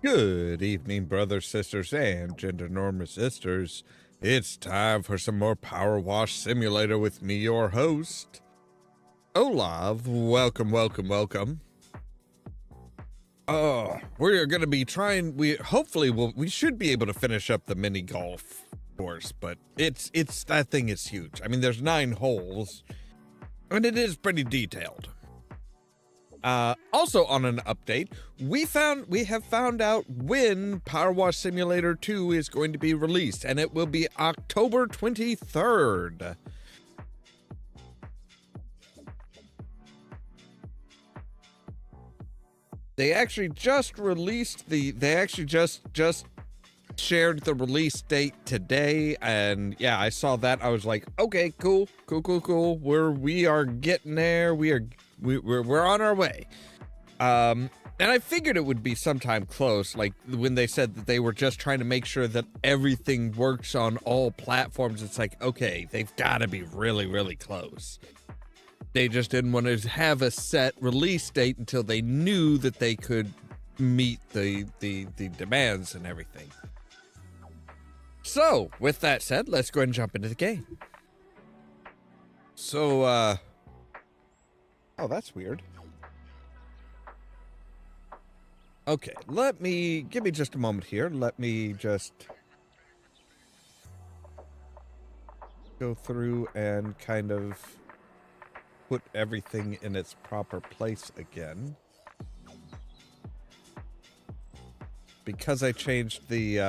Good evening, brothers, sisters, and gender norm resistors. It's time for some more Powerwash Simulator with me, your host, Ollamh. Welcome. We're gonna be trying. We should be able to finish up the mini golf course, but it's that thing is huge. I mean, there's 9 holes, and it is pretty detailed. Also on an update, we have found out when Powerwash Simulator 2 is going to be released, and it will be October 23rd. They actually just released just shared the release date today, and yeah, I saw that. I was like, okay, cool. We are getting there. We're on our way. And I figured it would be sometime close, like when they said that they were just trying to make sure that everything works on all platforms. It's like, okay, they've got to be really close. They just didn't want to have a set release date until they knew that they could meet the demands and everything. So, with that said, let's go ahead and jump into the game. So, oh, that's weird. Okay, give me just a moment here. Let me just go through and kind of put everything in its proper place again. Because I changed the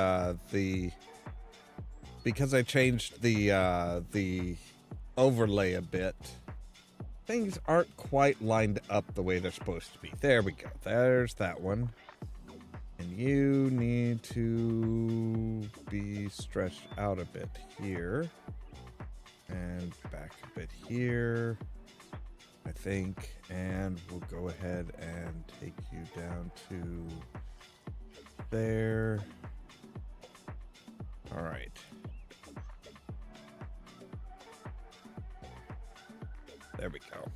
overlay a bit, things aren't quite lined up the way they're supposed to be. There we go. There's that one. And you need to be stretched out a bit here. And back a bit here, I think. And we'll go ahead and take you down to there. All right. There we go.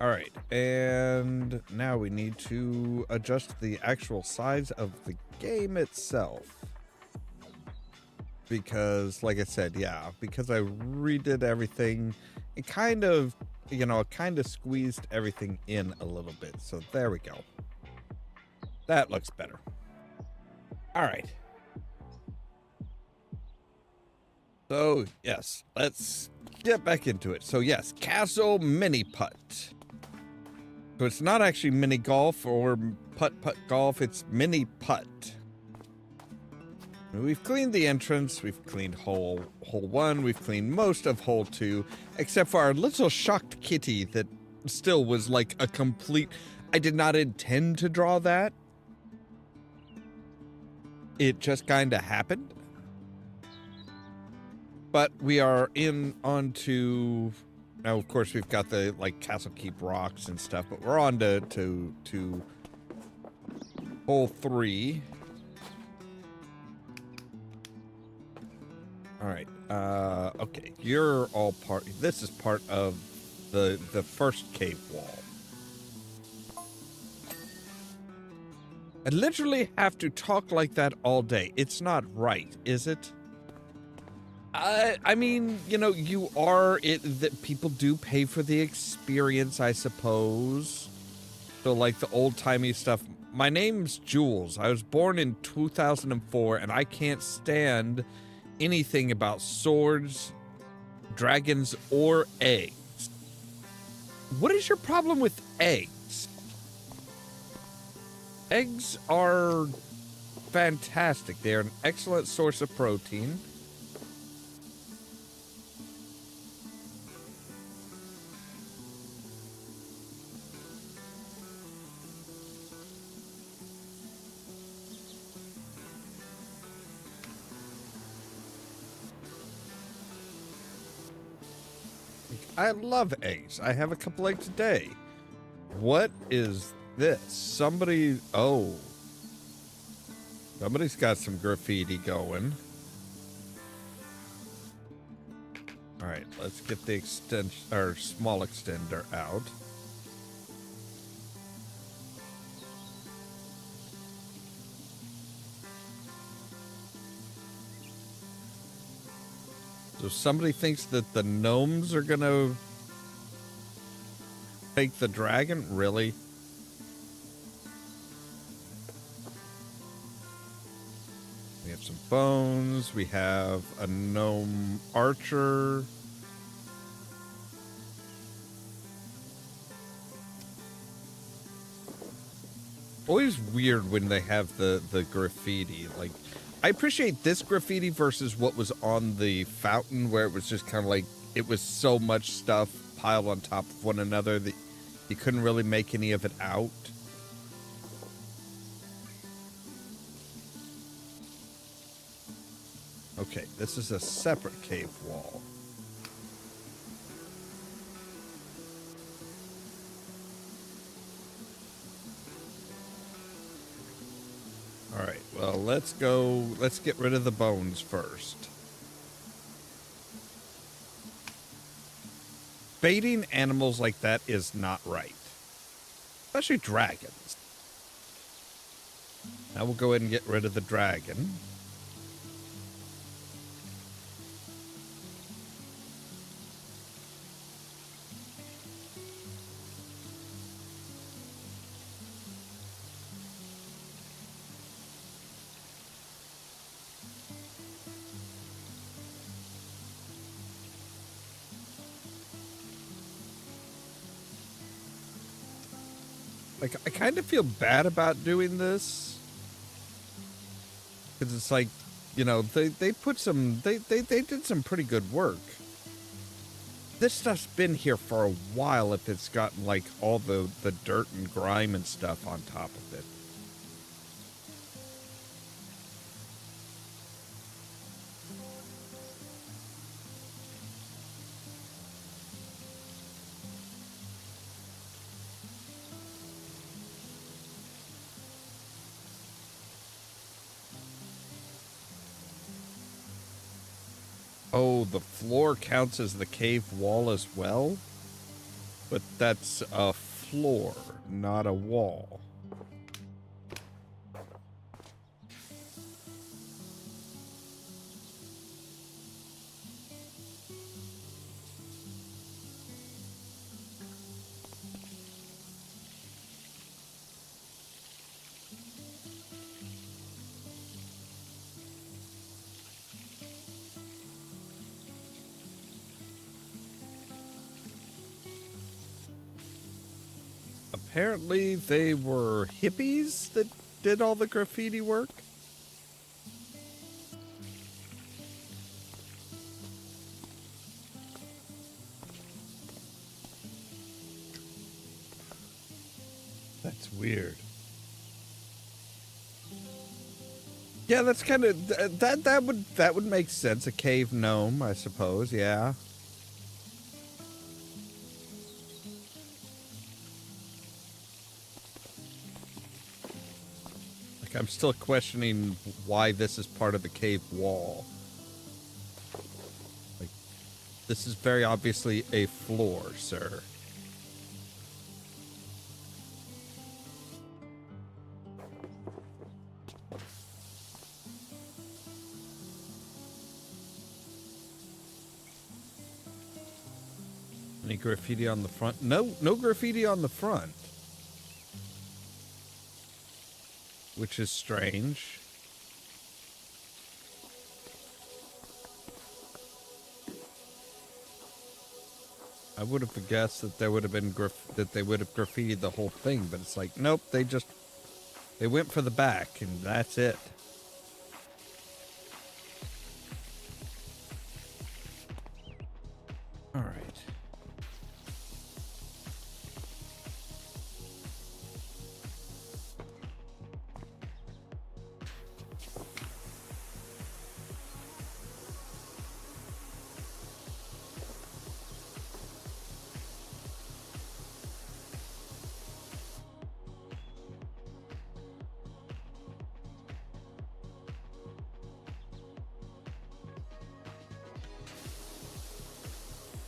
All right, and now we need to adjust the actual size of the game itself. Because, like I said, yeah, because I redid everything, it kind of, squeezed everything in a little bit. So there we go. That looks better. All right. So, yes, let's get back into it. So, yes, Castle Mini Putt. So it's not actually mini golf or putt golf, it's mini putt. We've cleaned the entrance, we've cleaned hole 1, we've cleaned most of hole 2, except for our little shocked kitty that still was like a complete... I did not intend to draw that. It just kind of happened. But we are onto... Now, of course, we've got the, Castle Keep rocks and stuff, but we're on to hole 3. All right. Okay. You're all this is part of the first cave wall. I literally have to talk like that all day. It's not right, is it? I mean, that people do pay for the experience, I suppose. So, like the old-timey stuff. My name's Jules. I was born in 2004, and I can't stand anything about swords, dragons, or eggs. What is your problem with eggs? Eggs are fantastic. They're an excellent source of protein. I love eggs. I have a couple eggs a day. What is this? Somebody's got some graffiti going. All right, let's get the small extender out. So somebody thinks that the gnomes are gonna take the dragon? Really? We have some bones. We have a gnome archer. Always weird when they have the graffiti. Like, I appreciate this graffiti versus what was on the fountain, where it was just kind of like, it was so much stuff piled on top of one another that you couldn't really make any of it out. Okay, this is a separate cave wall. All right, well, let's get rid of the bones first. Baiting animals like that is not right. Especially dragons. Now we'll go ahead and get rid of the dragon. Like, I kind of feel bad about doing this. Because it's like, you know, they put some, they did some pretty good work. This stuff's been here for a while if it's gotten, like, all the dirt and grime and stuff on top of it. Oh, the floor counts as the cave wall as well? But that's a floor, not a wall. Apparently they were hippies that did all the graffiti work. That's weird. Yeah, that's kind of that would make sense. A cave gnome, I suppose. Yeah. I'm still questioning why this is part of the cave wall. Like, this is very obviously a floor, sir. Any graffiti on the front? No graffiti on the front. Which is strange. I would have guessed that there would have been that they would have graffitied the whole thing, but it's like, nope, they went for the back and that's it. All right.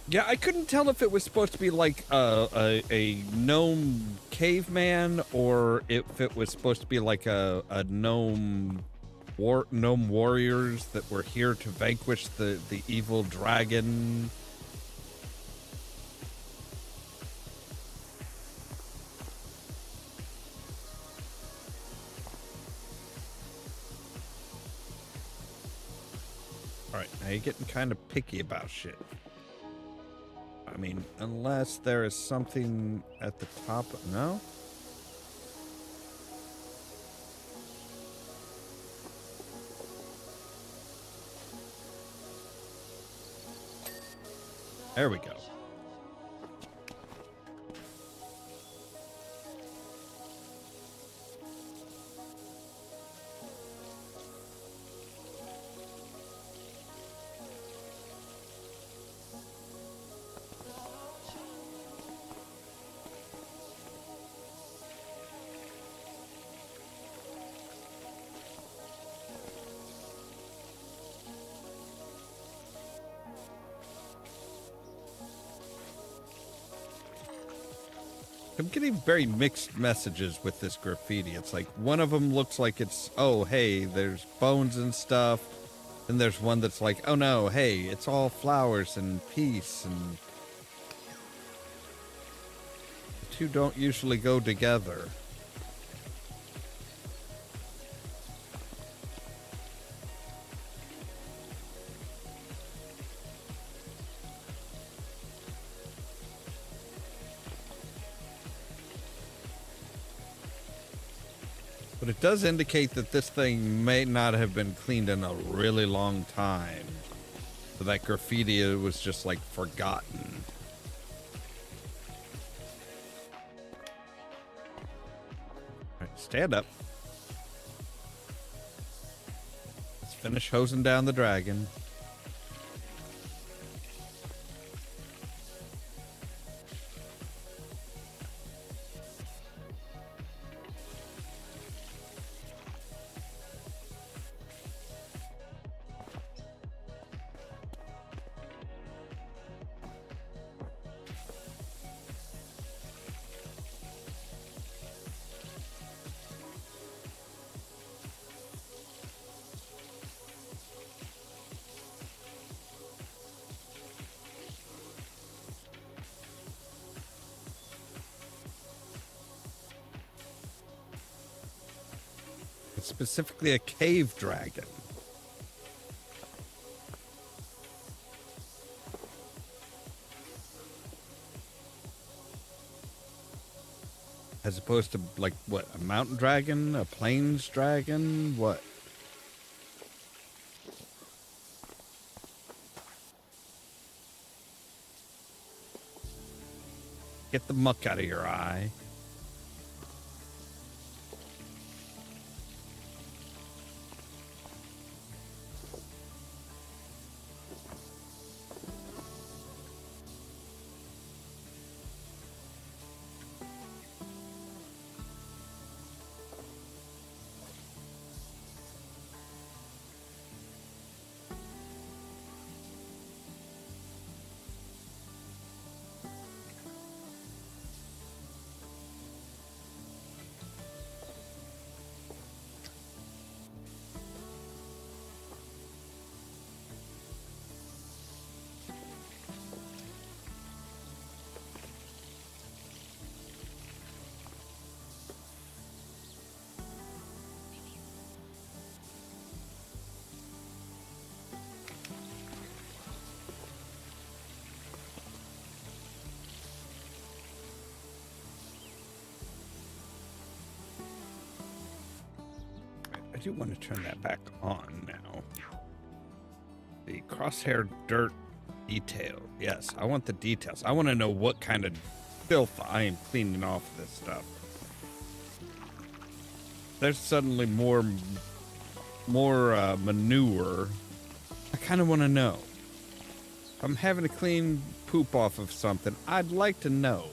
Yeah, I couldn't tell if it was supposed to be like a gnome caveman or if it was supposed to be like a gnome gnome warriors that were here to vanquish the evil dragon. All right, now you're getting kind of picky about shit. I mean, unless there is something at the top. No? There we go. I'm getting very mixed messages with this graffiti. It's like one of them looks like it's, oh, hey, there's bones and stuff. And there's one that's like, oh no, hey, it's all flowers and peace. And the two don't usually go together. But it does indicate that this thing may not have been cleaned in a really long time. So that graffiti was just like forgotten. All right, stand up. Let's finish hosing down the dragon. It's specifically a cave dragon. As opposed to, like, what, a mountain dragon? A plains dragon? What? Get the muck out of your eye. I do want to turn that back on now. The crosshair dirt detail. Yes, I want the details. I want to know what kind of filth I am cleaning off this stuff. There's suddenly more manure. I kind of want to know. If I'm having to clean poop off of something, I'd like to know.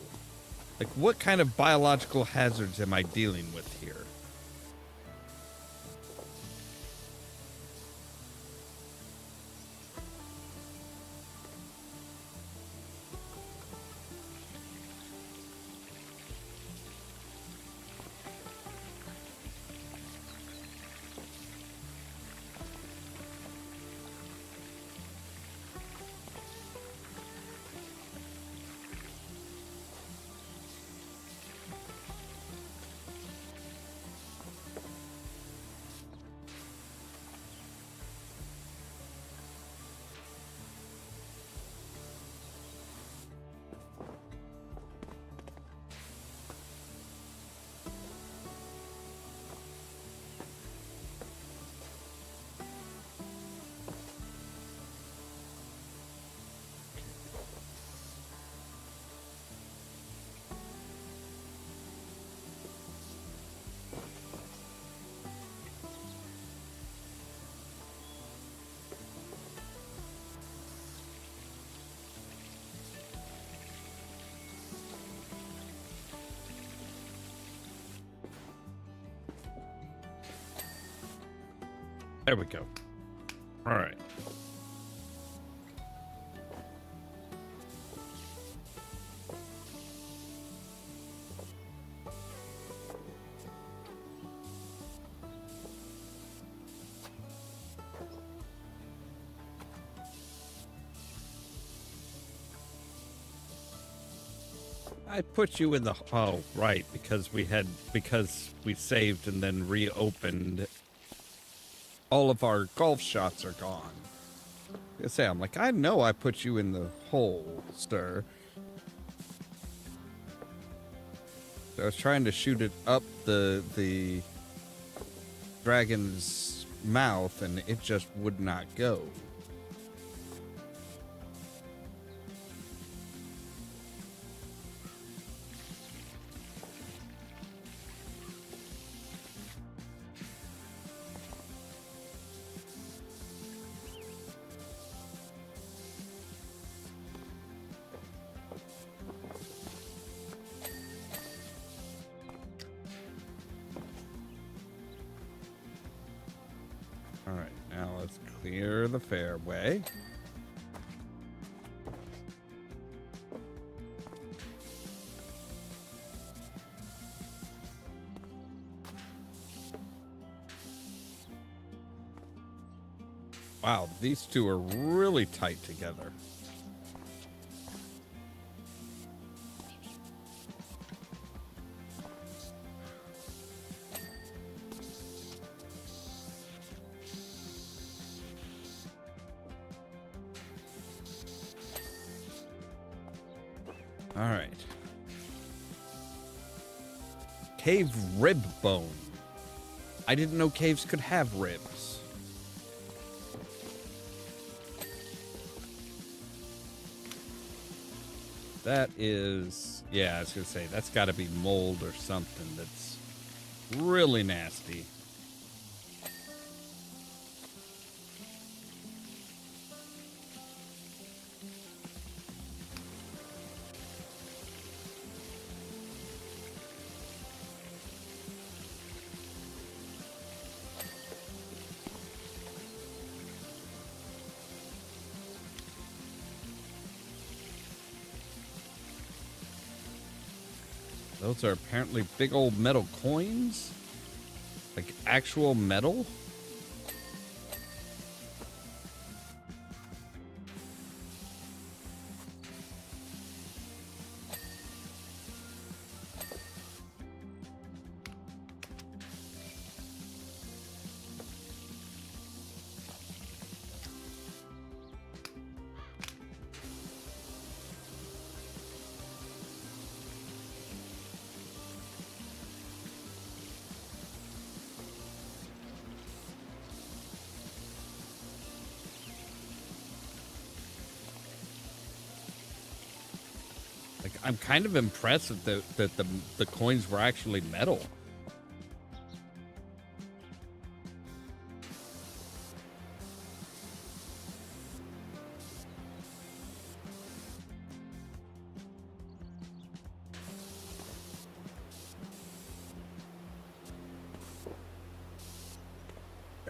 Like, what kind of biological hazards am I dealing with here? There we go. All right. I put you in the, oh, right, because we saved and then reopened. All of our golf shots are gone. I'm like, I know I put you in the hole, sir. So I was trying to shoot it up the dragon's mouth, and it just would not go. All right, now let's clear the fairway. Wow, these two are really tight together. All right. Cave rib bone. I didn't know caves could have ribs. That is, yeah, I was gonna say, that's gotta be mold or something that's really nasty. Those are apparently big old metal coins? Like actual metal? Like, I'm kind of impressed that the coins were actually metal.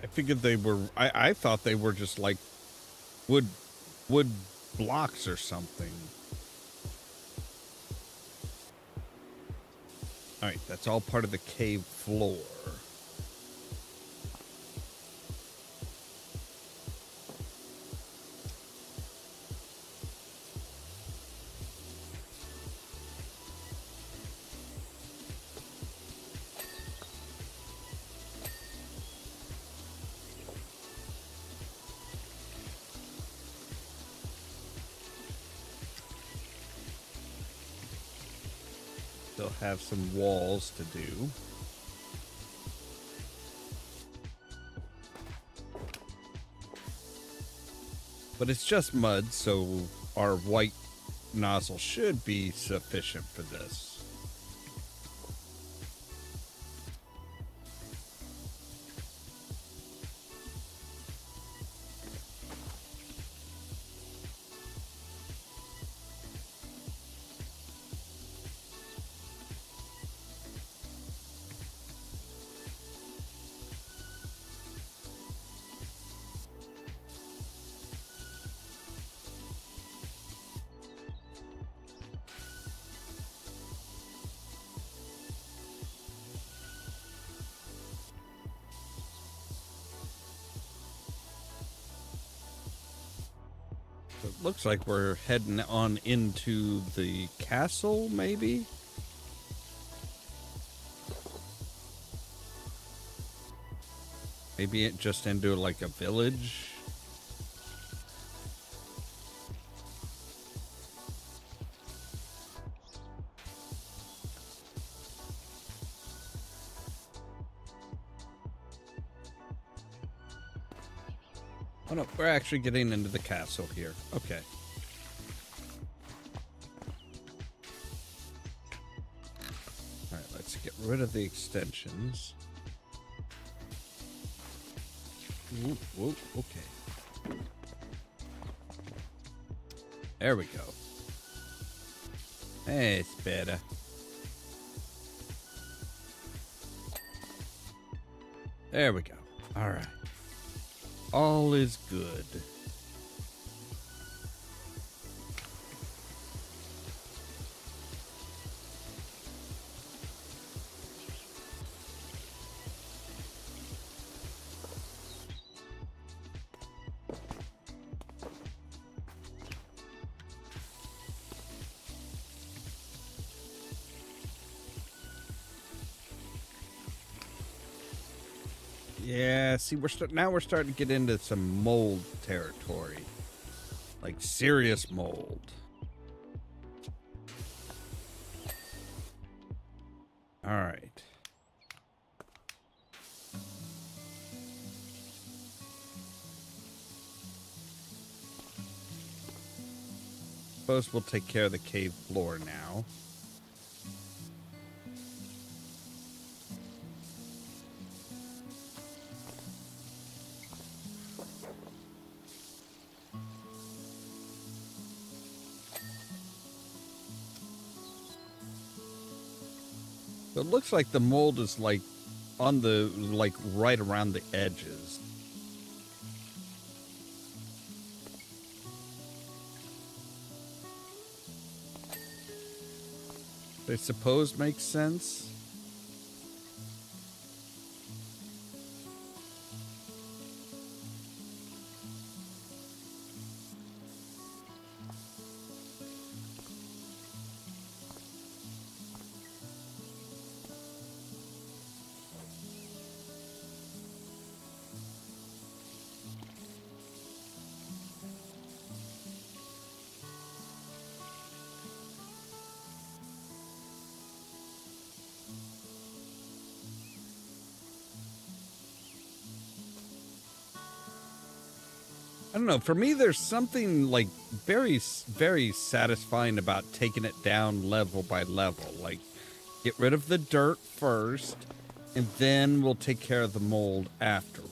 I figured they were, I thought they were just like wood blocks or something. All right, that's all part of the cave floor. Still have some walls to do. But it's just mud, so our white nozzle should be sufficient for this. It looks like we're heading on into the castle, maybe? Maybe it just into like a village? Oh no, we're actually getting into the castle here. Okay. Alright, let's get rid of the extensions. Ooh, whoa, okay. There we go. Hey, it's better. There we go. Alright. All is good. Yeah, see, now we're starting to get into some mold territory. Like serious mold. All right. Suppose we'll take care of the cave floor now. It looks like the mold is like on the, like right around the edges. I suppose makes sense. I don't know. For me, there's something like very, very satisfying about taking it down level by level. Like, get rid of the dirt first, and then we'll take care of the mold afterward.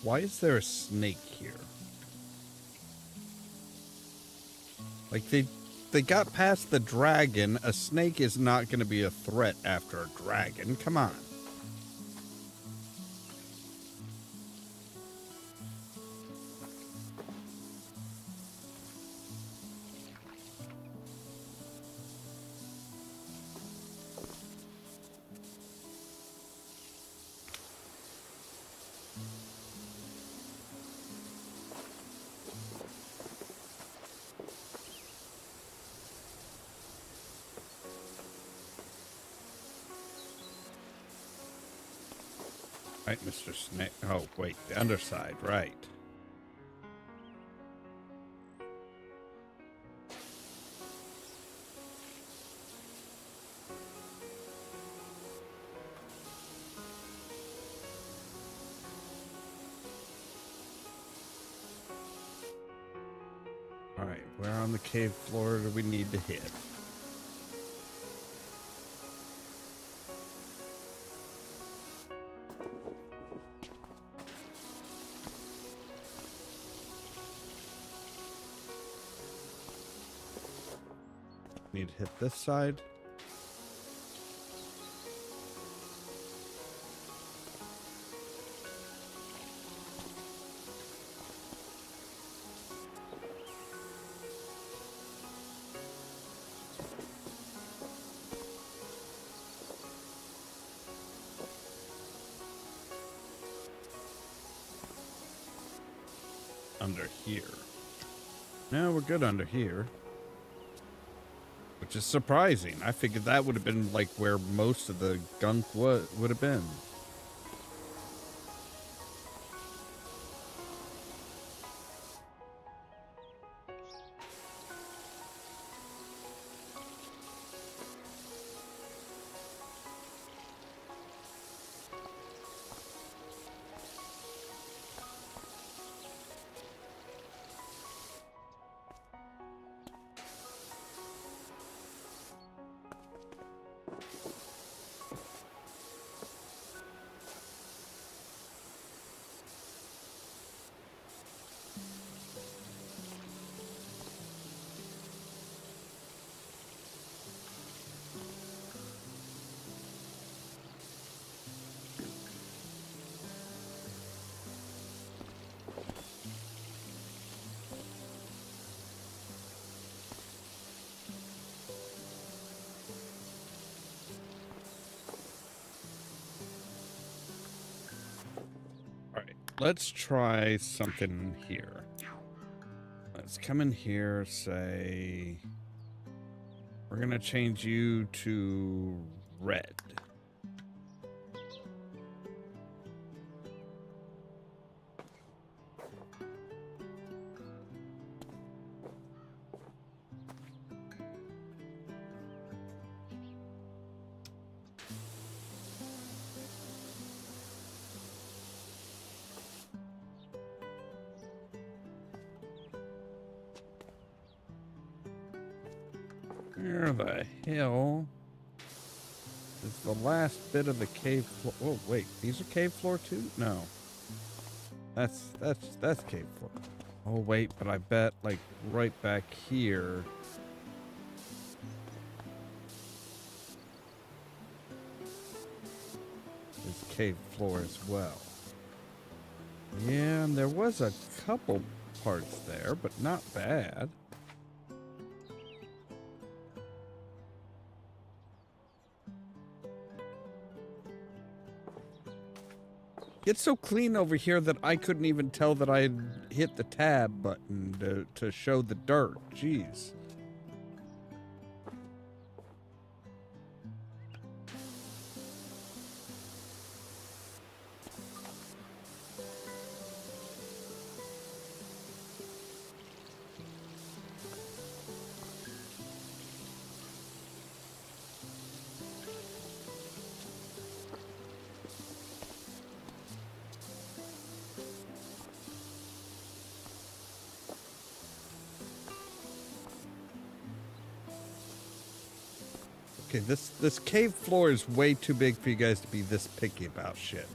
Why is there a snake here? Like, they got past the dragon. A snake is not going to be a threat after a dragon. Come on. Right, Mr. Snake. Oh, wait, the underside, right. on the cave floor do we need to hit? Need to hit this side. Under here. No, we're good under here. Which is surprising. I figured that would have been like where most of the gunk would have been. Let's try something here. Let's come in here, say... We're gonna change you to red. Where the hell is the last bit of the cave floor? Oh, wait, these are cave floor too? No. That's cave floor. Oh, wait, but I bet, like, right back here... is cave floor as well. Yeah, and there was a couple parts there, but not bad. It's so clean over here that I couldn't even tell that I had hit the tab button to show the dirt. Jeez. Okay, this cave floor is way too big for you guys to be this picky about shit.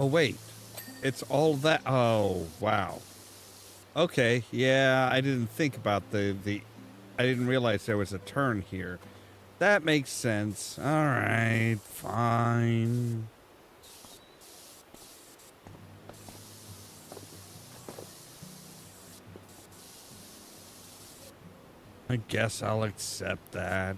Oh, wait. It's all that. Oh, wow. Okay, yeah, I didn't think about I didn't realize there was a turn here. That makes sense. All right, fine. I guess I'll accept that.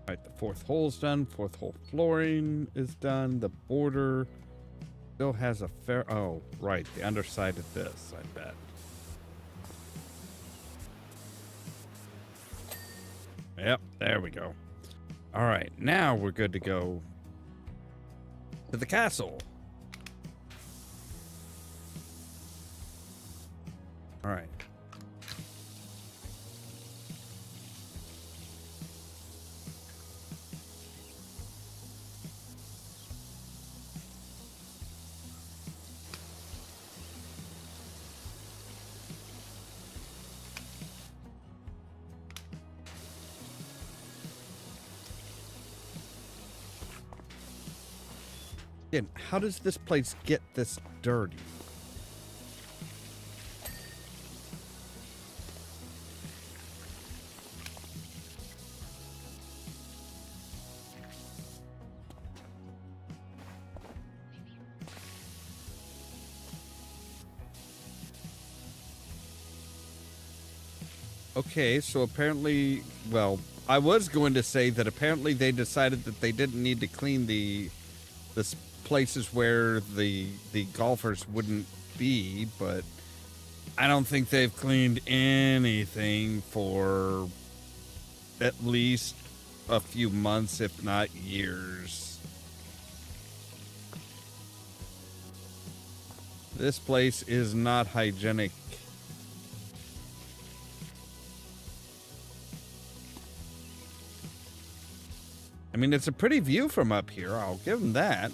All right, the fourth hole's done. Fourth hole flooring is done. The border still has a fair... Oh, right. The underside of this, I bet. Yep, there we go. All right, now we're good to go to the castle. All right. Again, how does this place get this dirty? Okay, so apparently, well, I was going to say that apparently they decided that they didn't need to clean the places where the golfers wouldn't be, but I don't think they've cleaned anything for at least a few months, if not years. This place is not hygienic. I mean, it's a pretty view from up here. I'll give them that.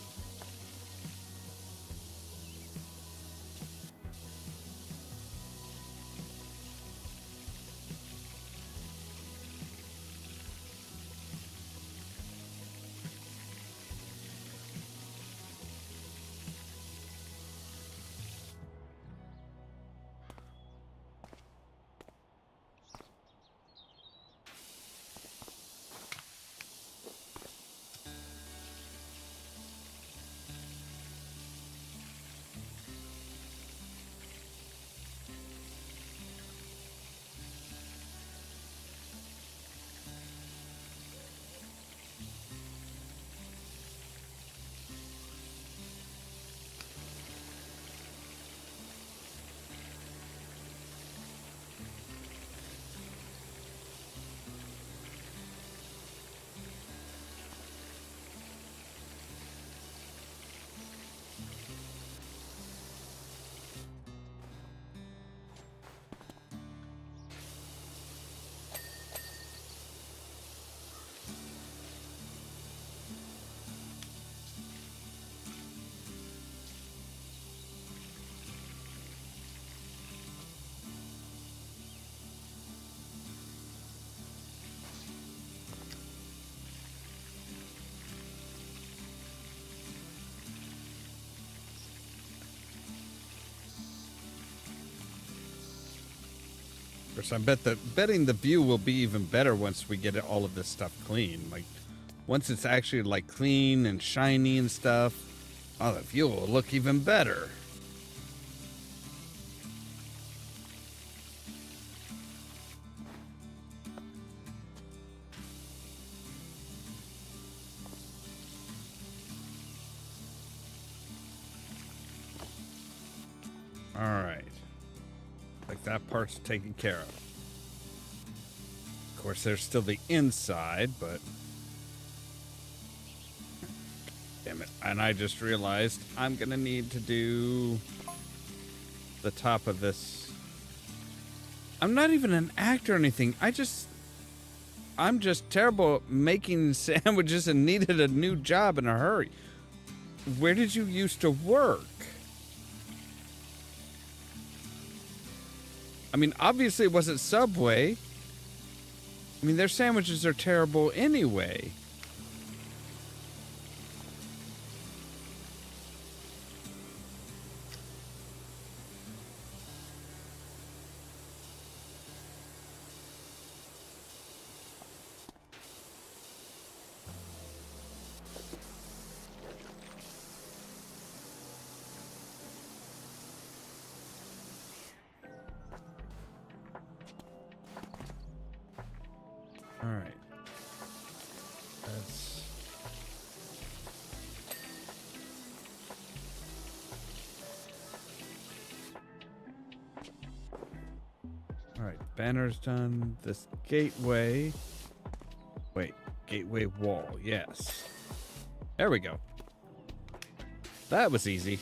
I'm betting the view will be even better once we get all of this stuff clean. Like, once it's actually like clean and shiny and stuff, oh, the view will look even better. All right. Like that part's taken care of. Of course, there's still the inside, but... Damn it. And I just realized I'm going to need to do the top of this. I'm not even an actor or anything. I'm just terrible at making sandwiches and needed a new job in a hurry. Where did you used to work? I mean, obviously it wasn't Subway. I mean, their sandwiches are terrible anyway. All right. That's... All right, banner's done. This gateway. Wait, gateway wall, yes. There we go. That was easy.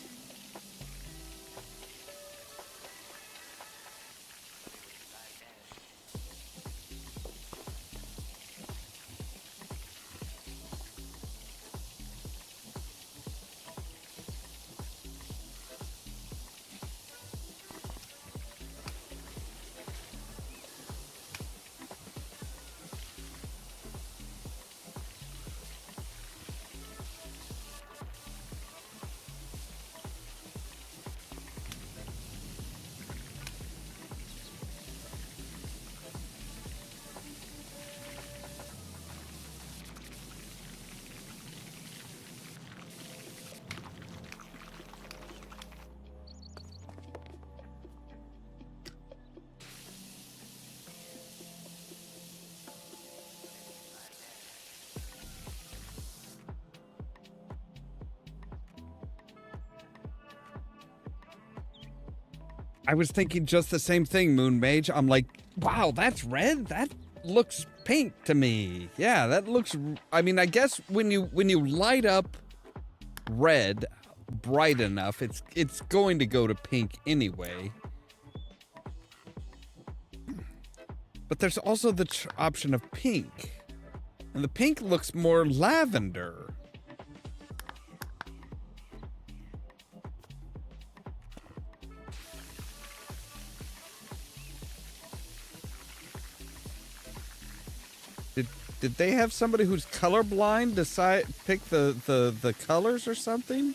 I was thinking just the same thing, Moon Mage. I'm like, wow, that's red? That looks pink to me. Yeah, that looks... I mean, I guess when you light up red bright enough, it's going to go to pink anyway. But there's also the option of pink. And the pink looks more lavender. Did they have somebody who's colorblind pick the colors or something?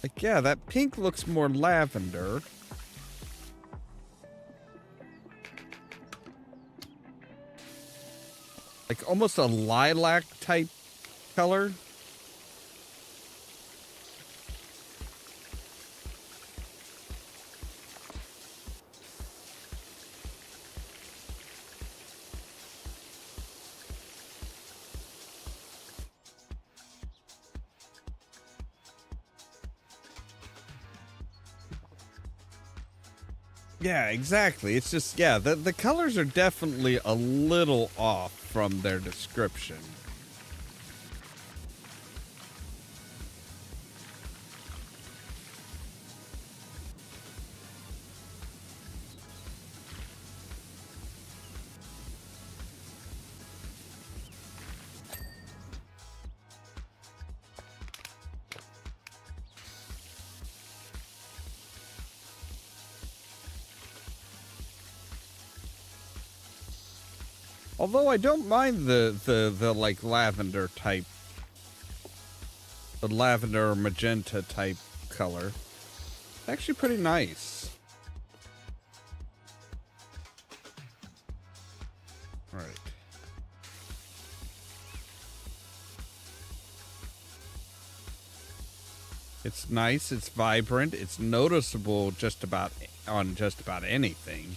Like, yeah, that pink looks more lavender. Like almost a lilac type color. Yeah, exactly. It's just, yeah, the colors are definitely a little off from their description. Although I don't mind the like lavender type, the lavender or magenta type color. Actually pretty nice. All right. It's nice, it's vibrant, it's noticeable just about on just about anything.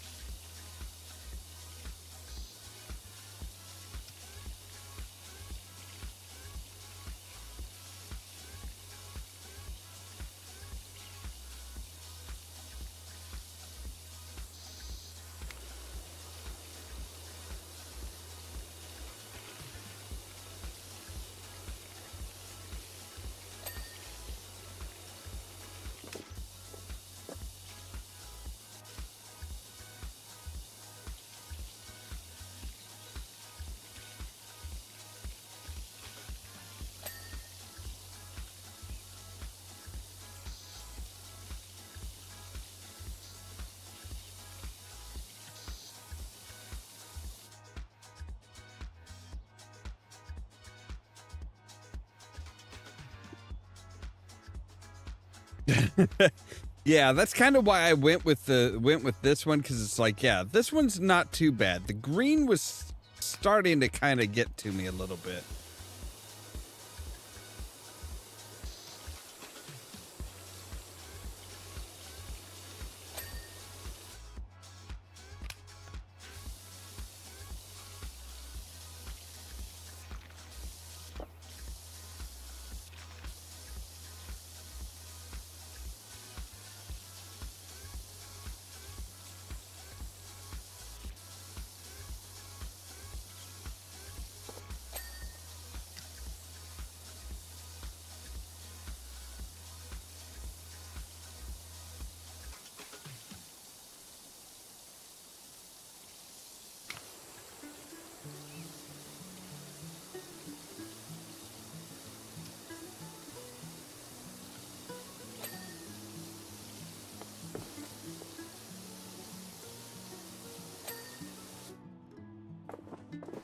Yeah, that's kind of why I went with this one, because it's like, yeah, this one's not too bad. The green was starting to kind of get to me a little bit.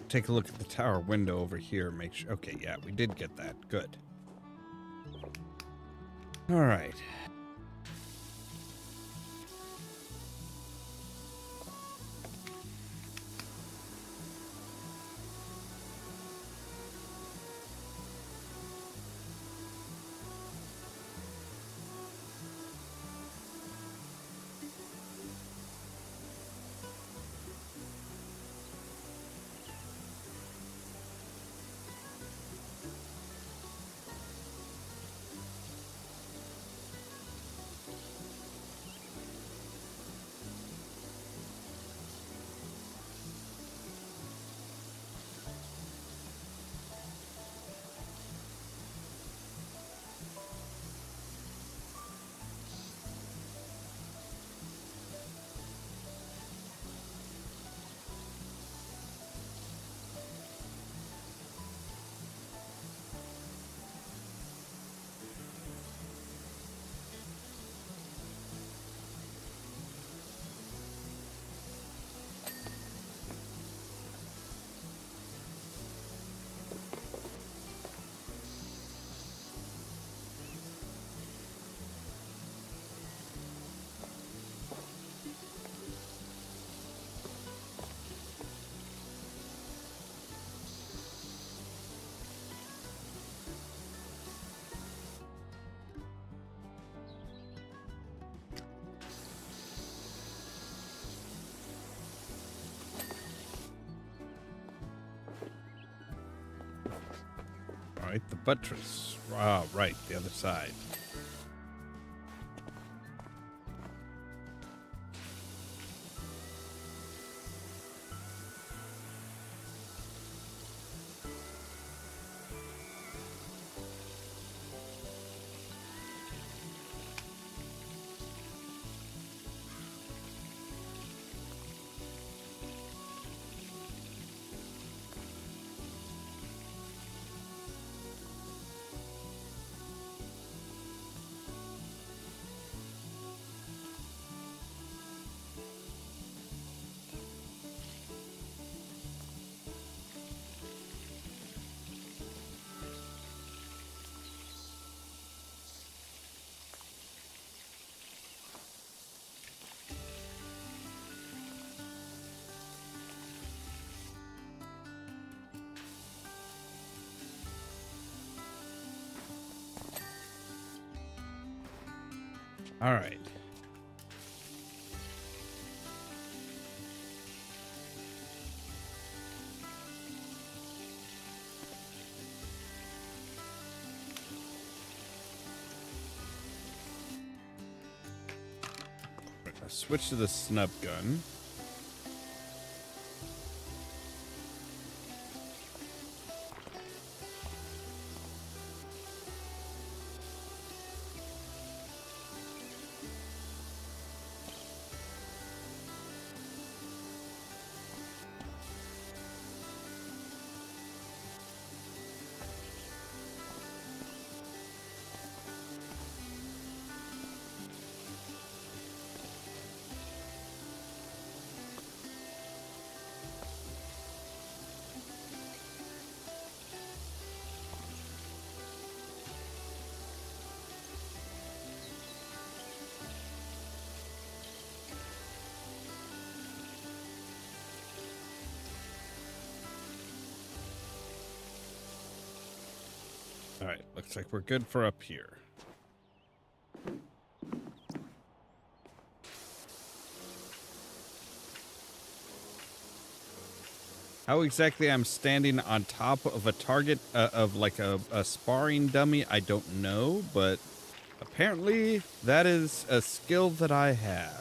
Take a look at the tower window over here. Make sure. Okay, yeah, we did get that. Good. All right. All right, the buttress. Ah, right, the other side. All right. Let's switch to the snub gun. All right, looks like we're good for up here. How exactly I'm standing on top of a target of like a sparring dummy, I don't know, but apparently that is a skill that I have.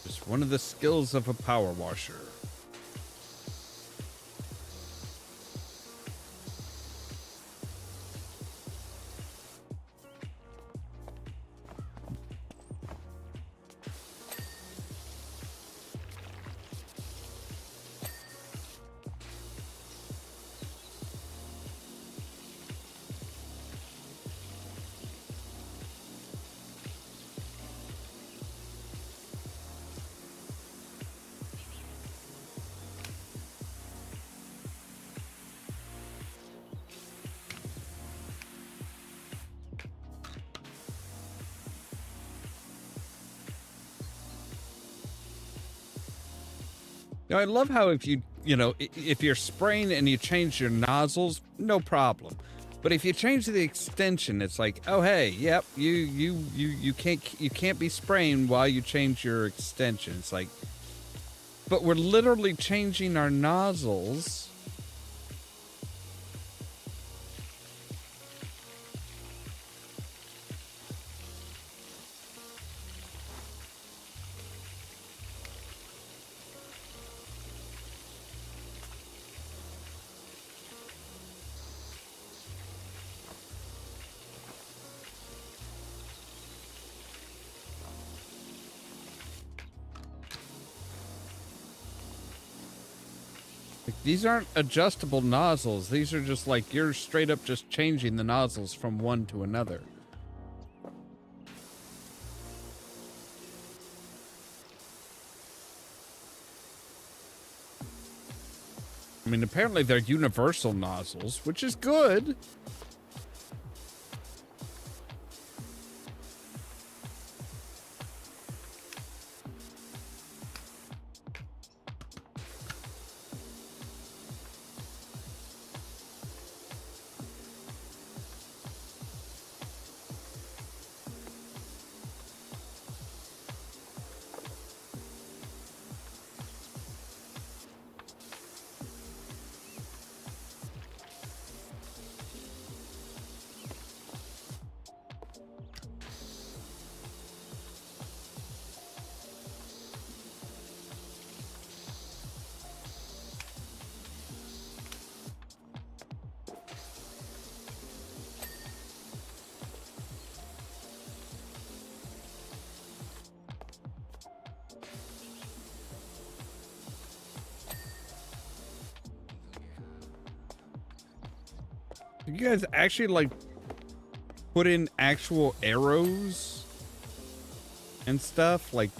Just one of the skills of a power washer. Now, I love how if if you're spraying and you change your nozzles, no problem. But if you change the extension, it's like, oh hey, yep, you can't be spraying while you change your extension. It's like, but we're literally changing our nozzles. Like, these aren't adjustable nozzles. These are just like, you're straight up just changing the nozzles from one to another. I mean, apparently they're universal nozzles, which is good. You guys actually like put in actual arrows and stuff? Like,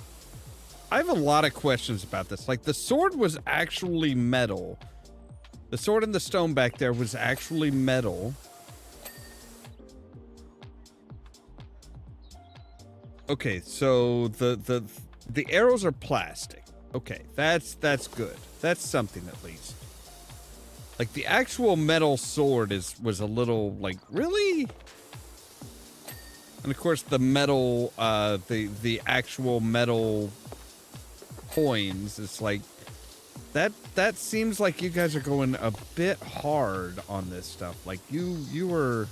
I have a lot of questions about this. Like, the sword was actually metal. The sword and the stone back there was actually metal. Okay, so the arrows are plastic. Okay, that's good. That's something at least. Like, the actual metal sword was a little like, really? And of course the metal the actual metal coins, it's like that seems like you guys are going a bit hard on this stuff. Like, you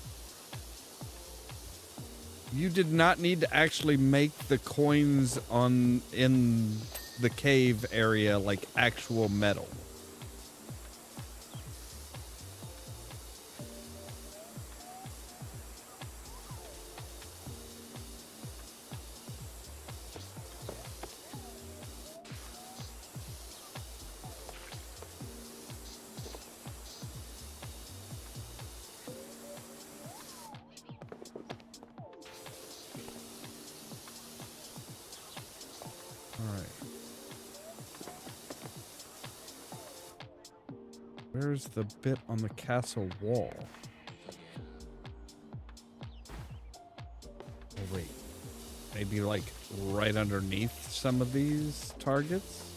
did not need to actually make the coins in the cave area like actual metal. Where's the bit on the castle wall? Wait, maybe like right underneath some of these targets?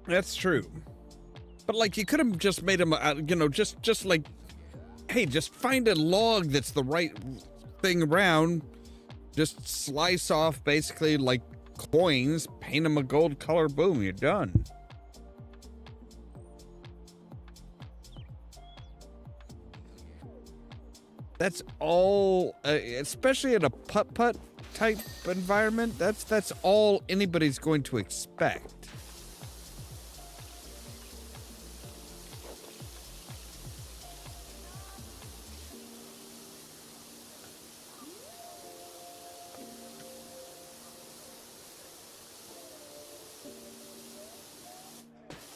That's true. But like you could have just made them, you know, just like, hey, just find a log that's the right thing around. Just slice off basically like coins, paint them a gold color, boom, you're done. That's all, especially in a putt-putt type environment, that's all anybody's going to expect.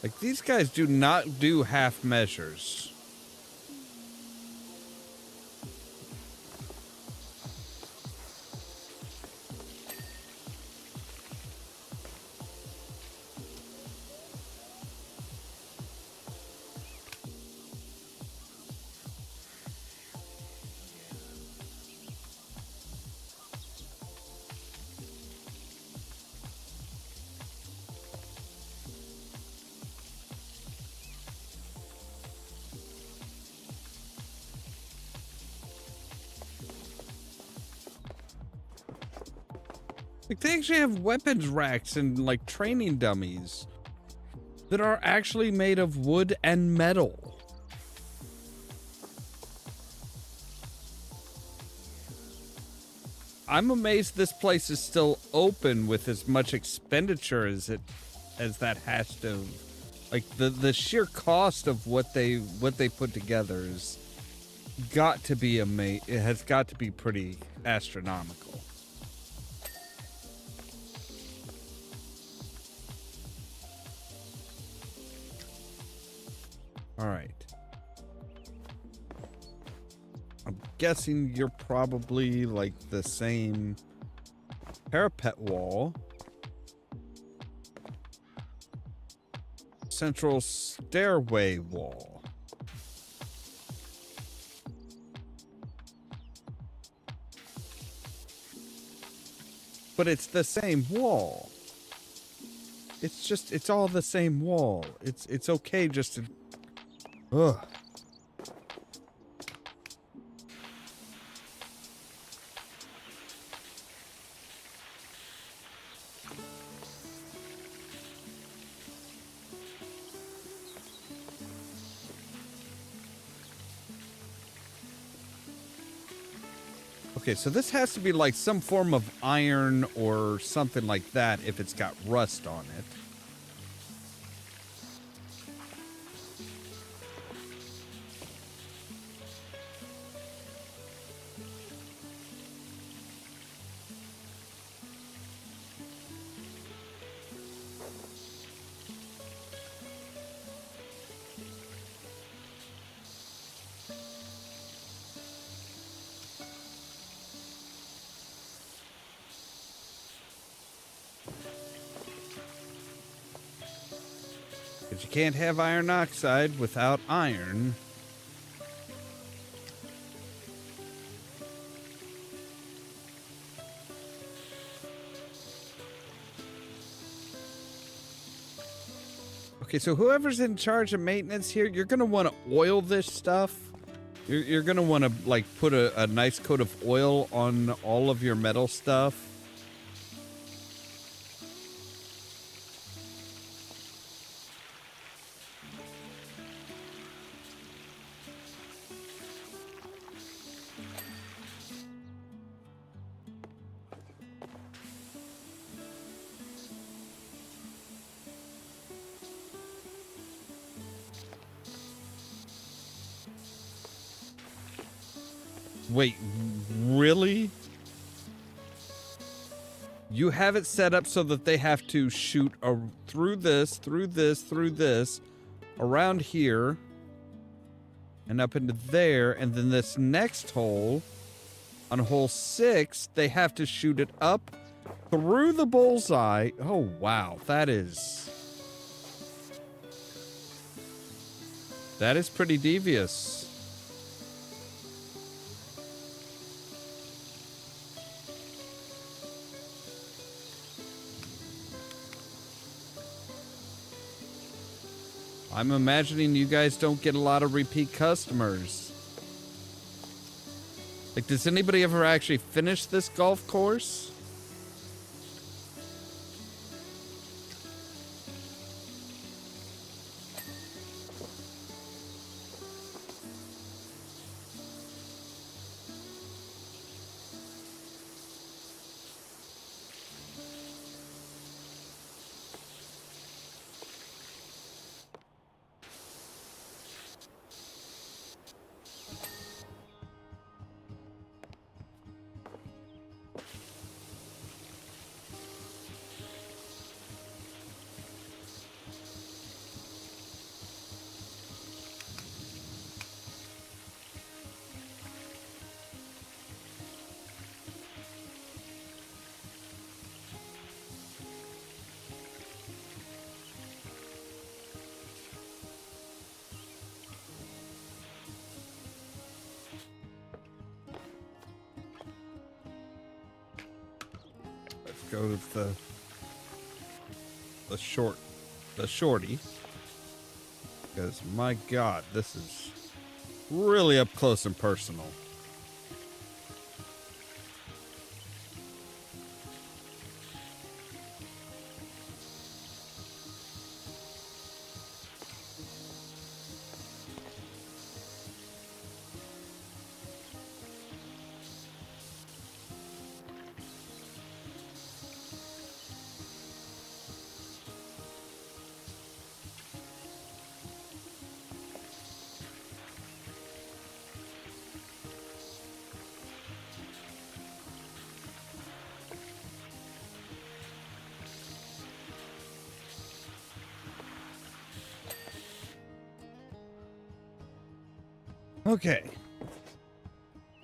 Like, these guys do not do half measures. Like, they actually have weapons racks and, like, training dummies that are actually made of wood and metal. I'm amazed this place is still open with as much expenditure as that has to. Like, the sheer cost of what they put together is got to be it has got to be pretty astronomical. All right. I'm guessing you're probably like the same parapet wall. Central stairway wall. But it's the same wall. It's all the same wall. It's okay just to... Ugh. Okay, so this has to be like some form of iron or something like that if it's got rust on it. Because you can't have iron oxide without iron. Okay, so whoever's in charge of maintenance here, you're going to want to oil this stuff. You're going to want to, like, put a nice coat of oil on all of your metal stuff. Wait, really? You have it set up so that they have to shoot through this, around here, and up into there, and then this next hole On hole 6, they have to shoot it up through the bullseye. Oh, wow. That is pretty devious. I'm imagining you guys don't get a lot of repeat customers. Like, does anybody ever actually finish this golf course? Go with the shorty, because my God, this is really up close and personal. Okay.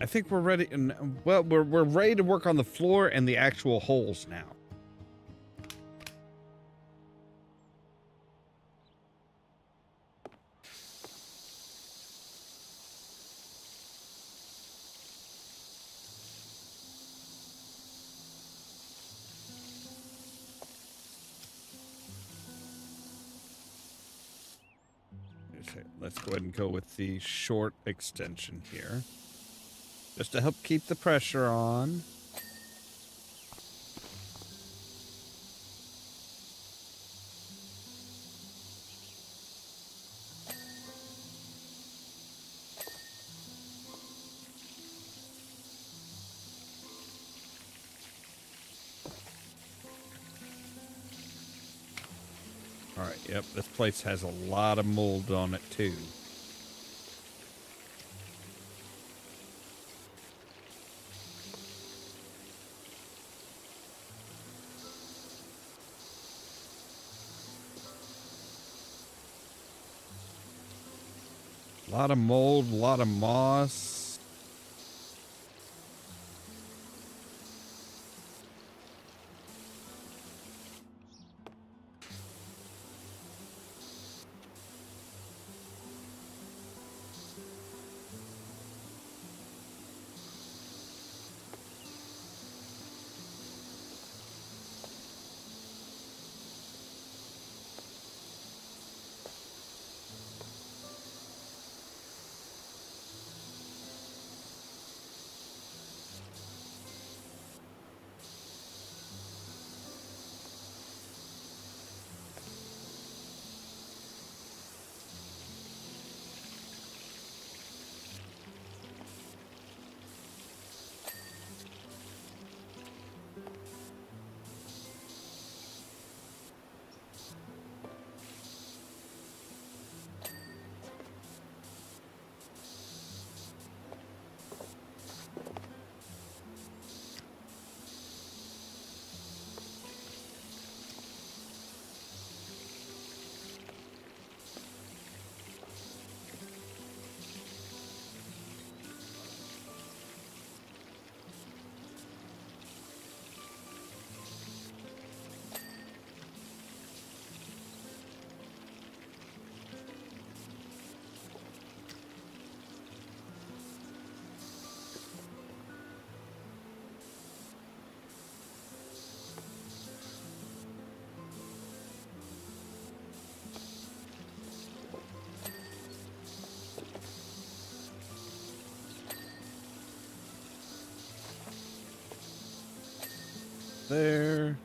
I think we're ready. Well, we're ready to work on the floor and the actual holes now. Let's go ahead and go with the short extension here, just to help keep the pressure on. All right, yep, this place has a lot of mold on it too. A lot of mold, a lot of moss. there.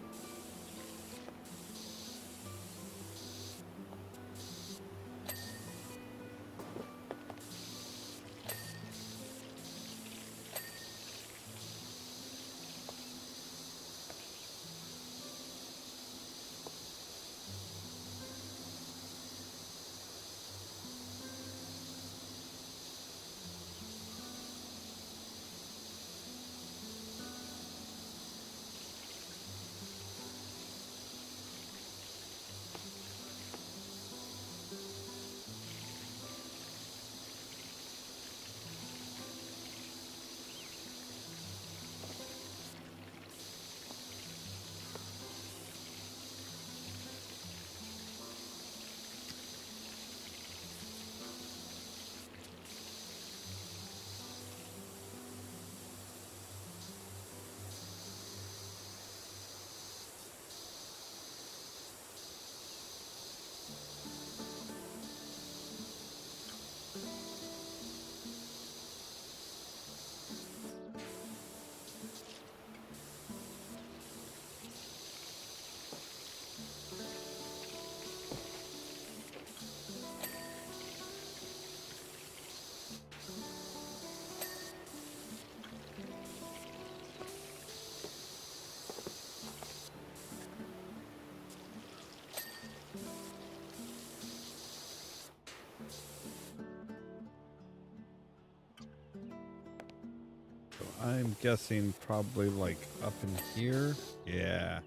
I'm guessing probably like up in here. Yeah.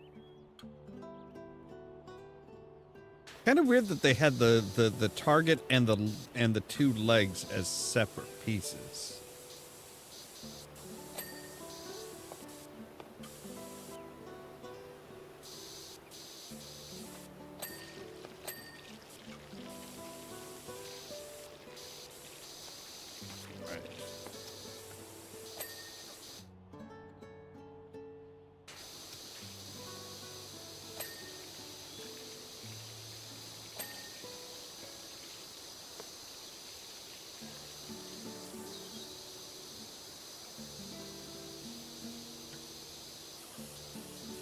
Kind of weird that they had the target and the two legs as separate pieces.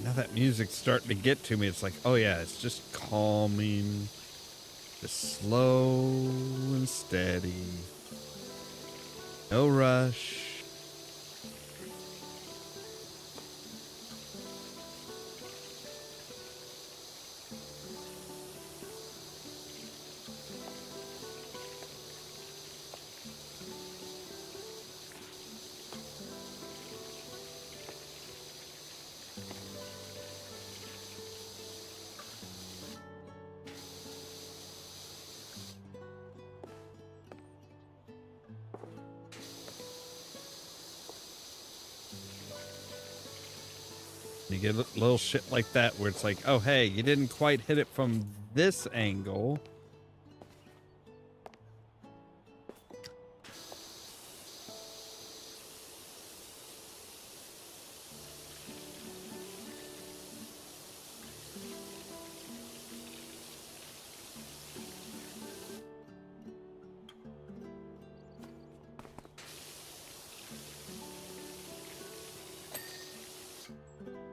Now that music's starting to get to me, it's like, oh yeah, it's just calming, just slow and steady. No rush. You get little shit like that where it's like, oh, hey, you didn't quite hit it from this angle.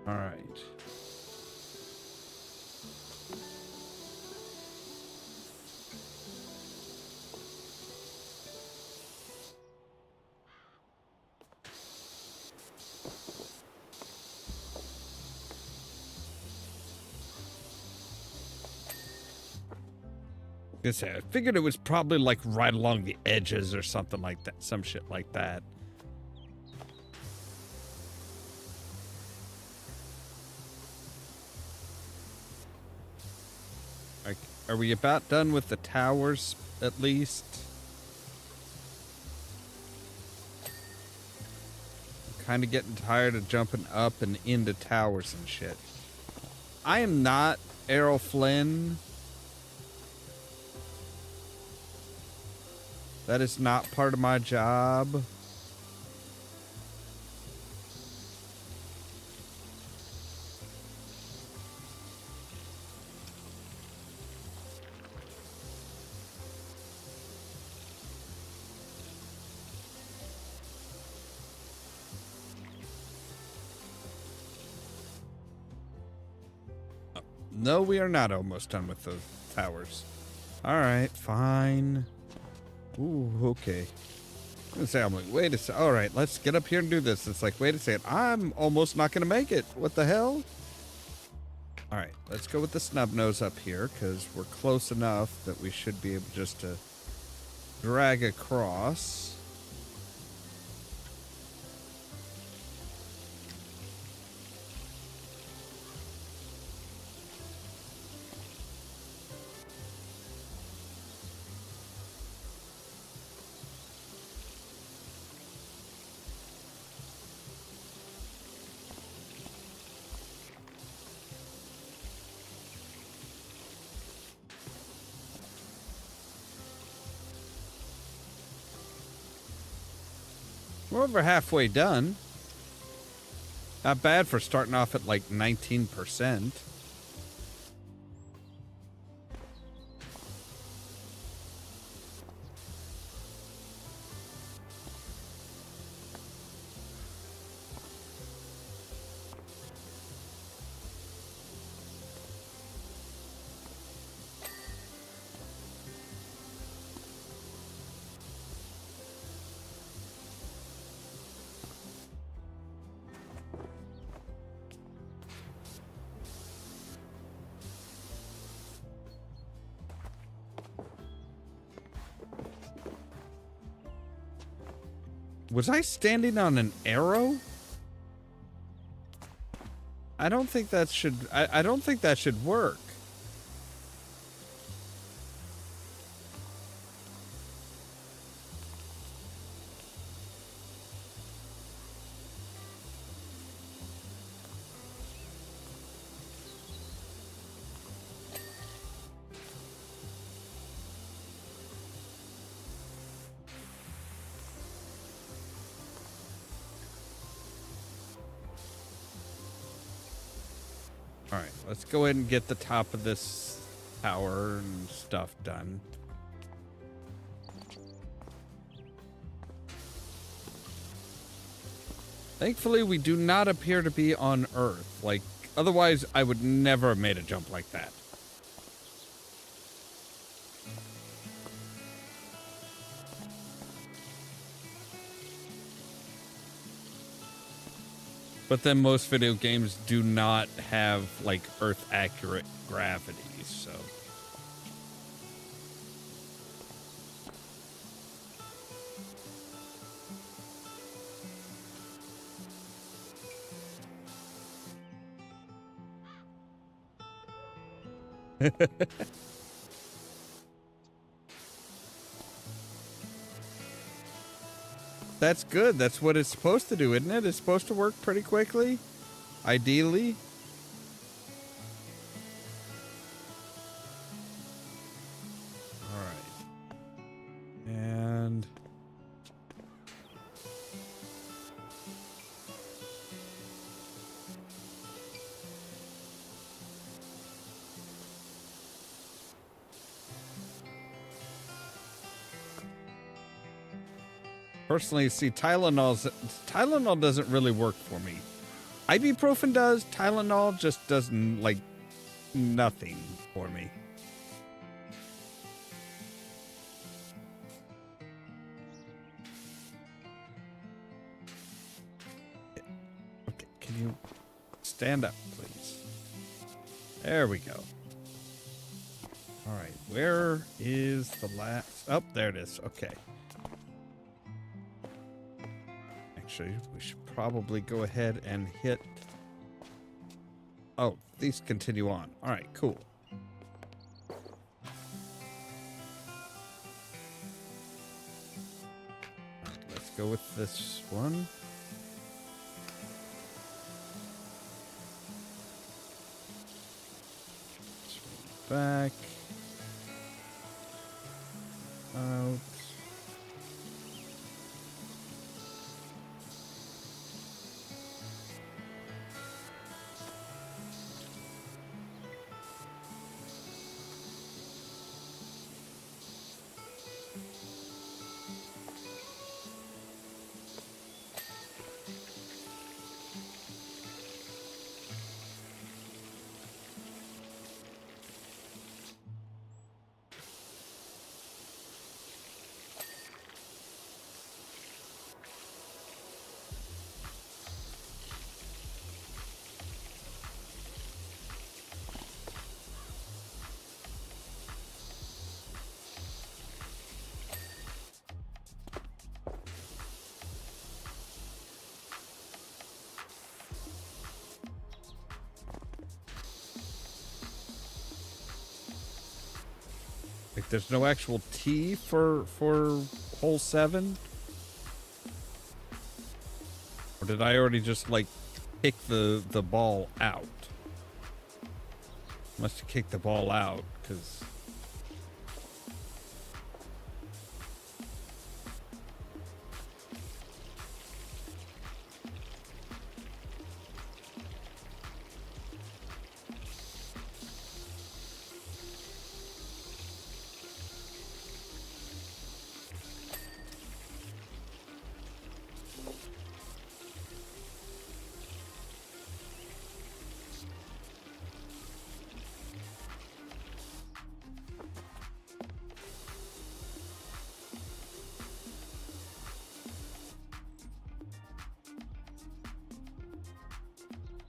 All right. I figured it was probably like right along the edges or something like that. Some shit like that. Are we about done with the towers, at least? I'm kind of getting tired of jumping up and into towers and shit. I am not Errol Flynn. That is not part of my job. No, we are not almost done with the towers. All right, fine. Ooh, okay. I'm like, wait a second. All right, let's get up here and do this. It's like, wait a second. I'm almost not going to make it. What the hell? All right, let's go with the snub nose up here because we're close enough that we should be able just to drag across. We're over halfway done. Not bad for starting off at like 19%. Was I standing on an arrow? I don't think that should... I don't think that should work. All right, let's go ahead and get the top of this tower and stuff done. Thankfully, we do not appear to be on Earth. Like, otherwise, I would never have made a jump like that. But then most video games do not have, like, Earth-accurate gravity, so... That's good. That's what it's supposed to do, isn't it? It's supposed to work pretty quickly. Ideally. All right. And... personally, see, Tylenol doesn't really work for me. Ibuprofen does. Tylenol just doesn't, like, nothing for me. Okay, can you stand up, please? There we go. All right, where is the last... Oh, there it is. Okay. Actually, we should probably go ahead and hit... Oh, these continue on. All right, cool. Let's go with this one. Swing back. Out. Like, there's no actual T for hole 7? Or did I already just, like, kick the ball out? Must have kicked the ball out, because...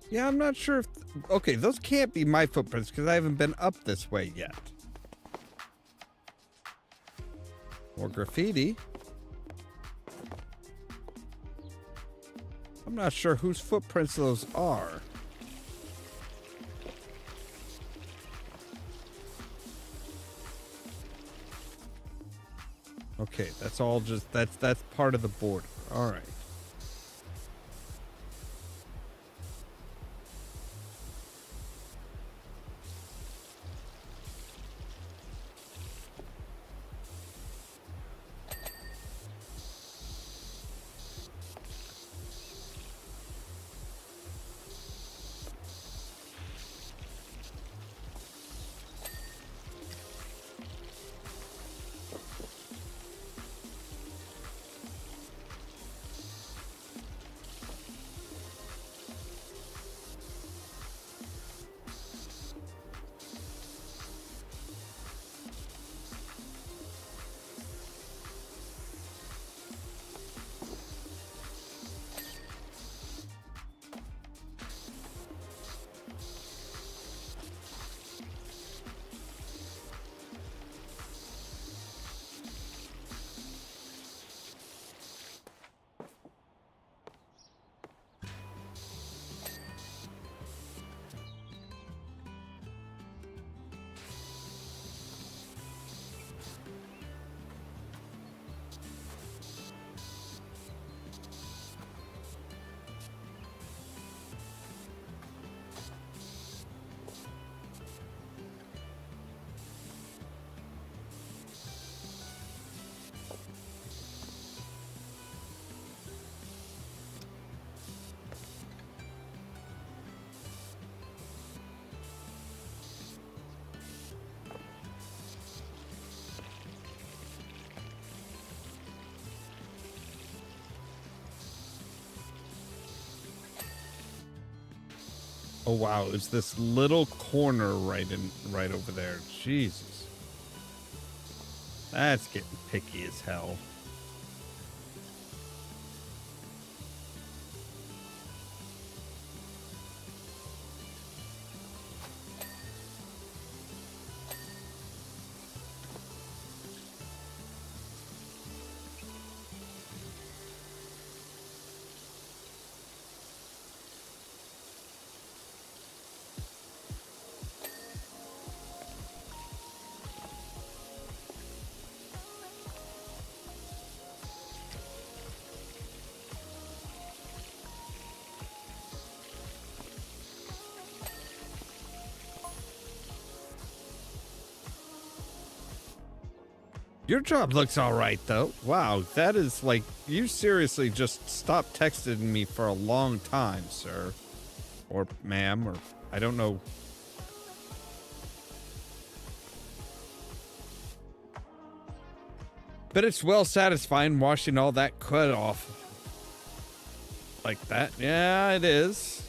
Yeah, I'm not sure if... Okay, those can't be my footprints because I haven't been up this way yet. More graffiti. I'm not sure whose footprints those are. Okay, that's all just... That's part of the border. All right. Oh wow, it's this little corner right over there. Jesus. That's getting picky as hell. Your job looks all right, though. Wow, that is like, you seriously just stopped texting me for a long time, sir. Or ma'am, or I don't know. But it's well satisfying washing all that crud off. Like that. Yeah, it is.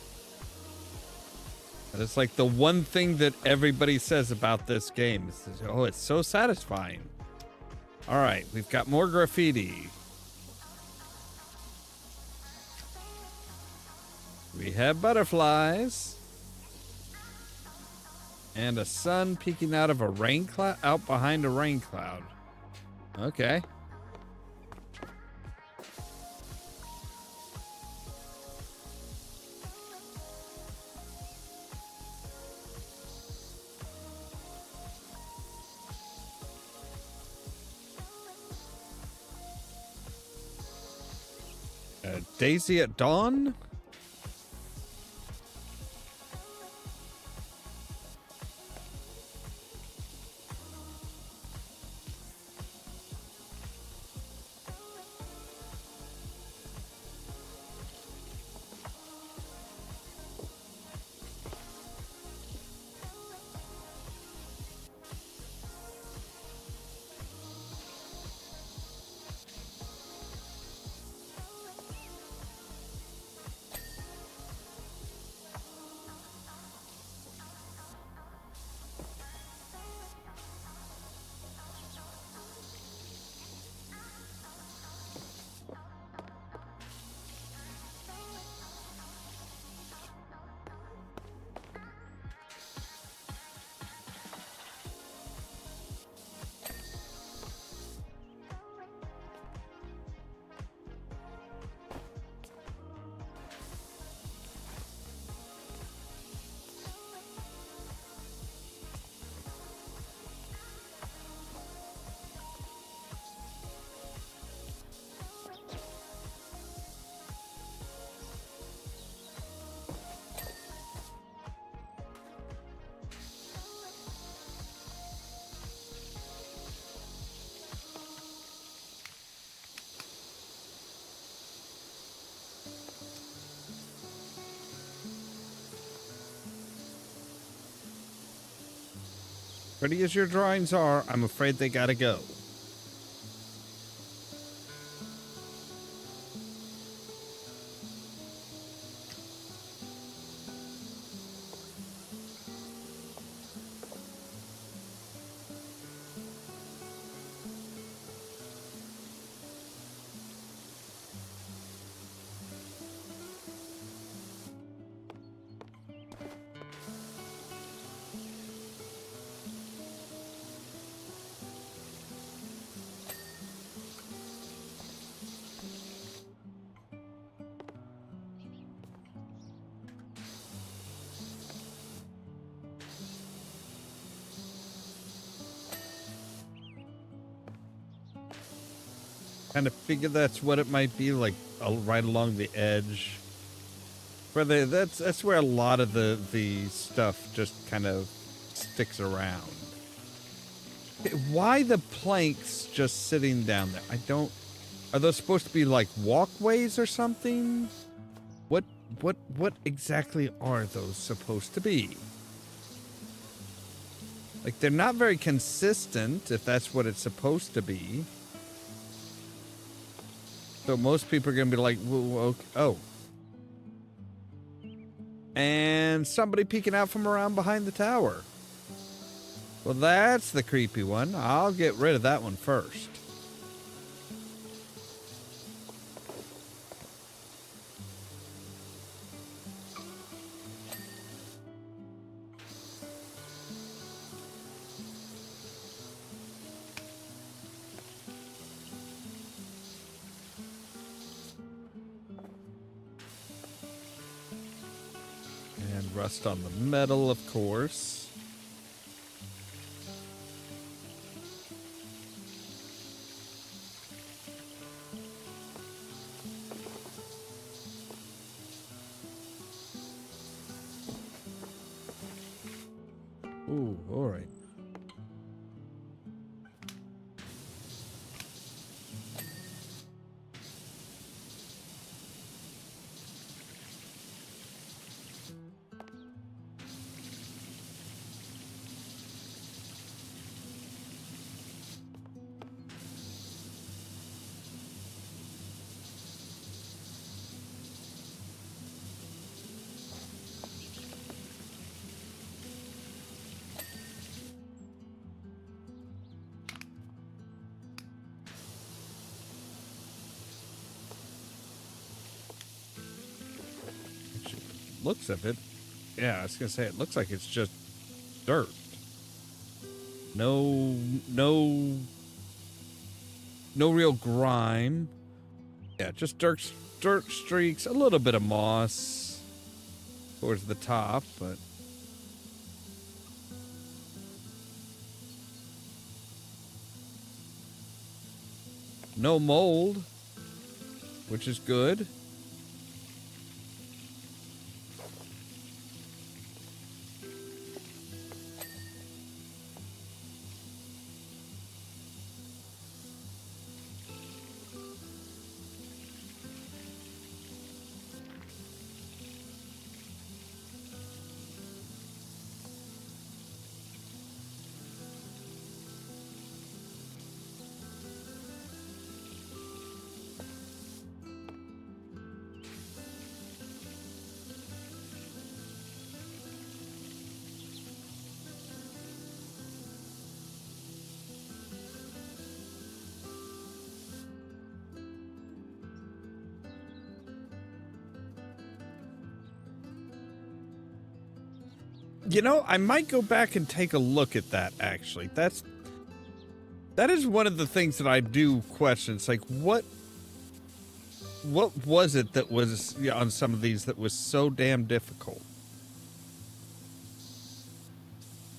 And it's like the one thing that everybody says about this game. Is, oh, it's so satisfying. All right, we've got more graffiti. We have butterflies. And a sun peeking out of a rain cloud, out behind a rain cloud. Okay. Daisy at dawn? Pretty as your drawings are, I'm afraid they gotta go. Kind of figure that's what it might be, like right along the edge. Where that's where a lot of the stuff just kind of sticks around. Why the planks just sitting down there? I don't. Are those supposed to be like walkways or something? What exactly are those supposed to be? Like, they're not very consistent, if that's what it's supposed to be. So most people are going to be like, whoa, oh. And somebody peeking out from around behind the tower. Well, that's the creepy one. I'll get rid of that one first. And rust on the metal, of course. Ooh, all right. Looks of it. Yeah, I was gonna say it looks like it's just dirt. No real grime. Yeah, just dirt streaks, a little bit of moss towards the top, but no mold, which is good. You know, I might go back and take a look at that, actually. That is one of the things that I do question. It's like, what was it that was on some of these that was so damn difficult?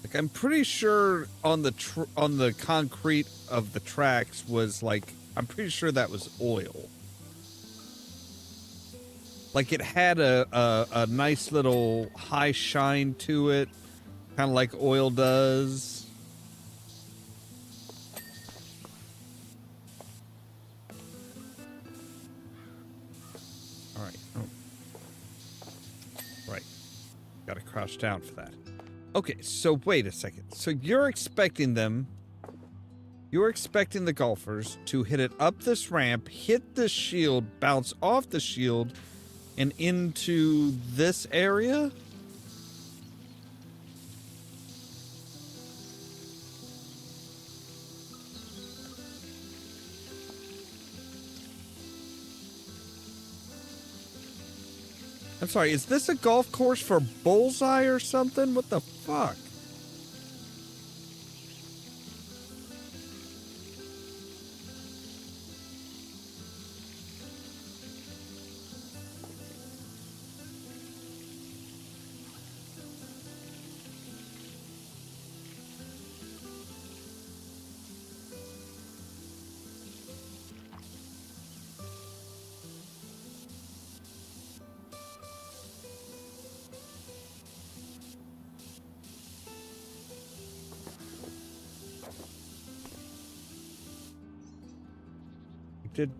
Like, I'm pretty sure on the concrete of the tracks was like, I'm pretty sure that was oil. Like, it had a nice little high shine to it, kind of like oil does. All right. Oh. Right. Got to crouch down for that. Okay, so wait a second. So you're expecting the golfers to hit it up this ramp, hit the shield, bounce off the shield, and into this area? I'm sorry, is this a golf course for bullseye or something? What the fuck?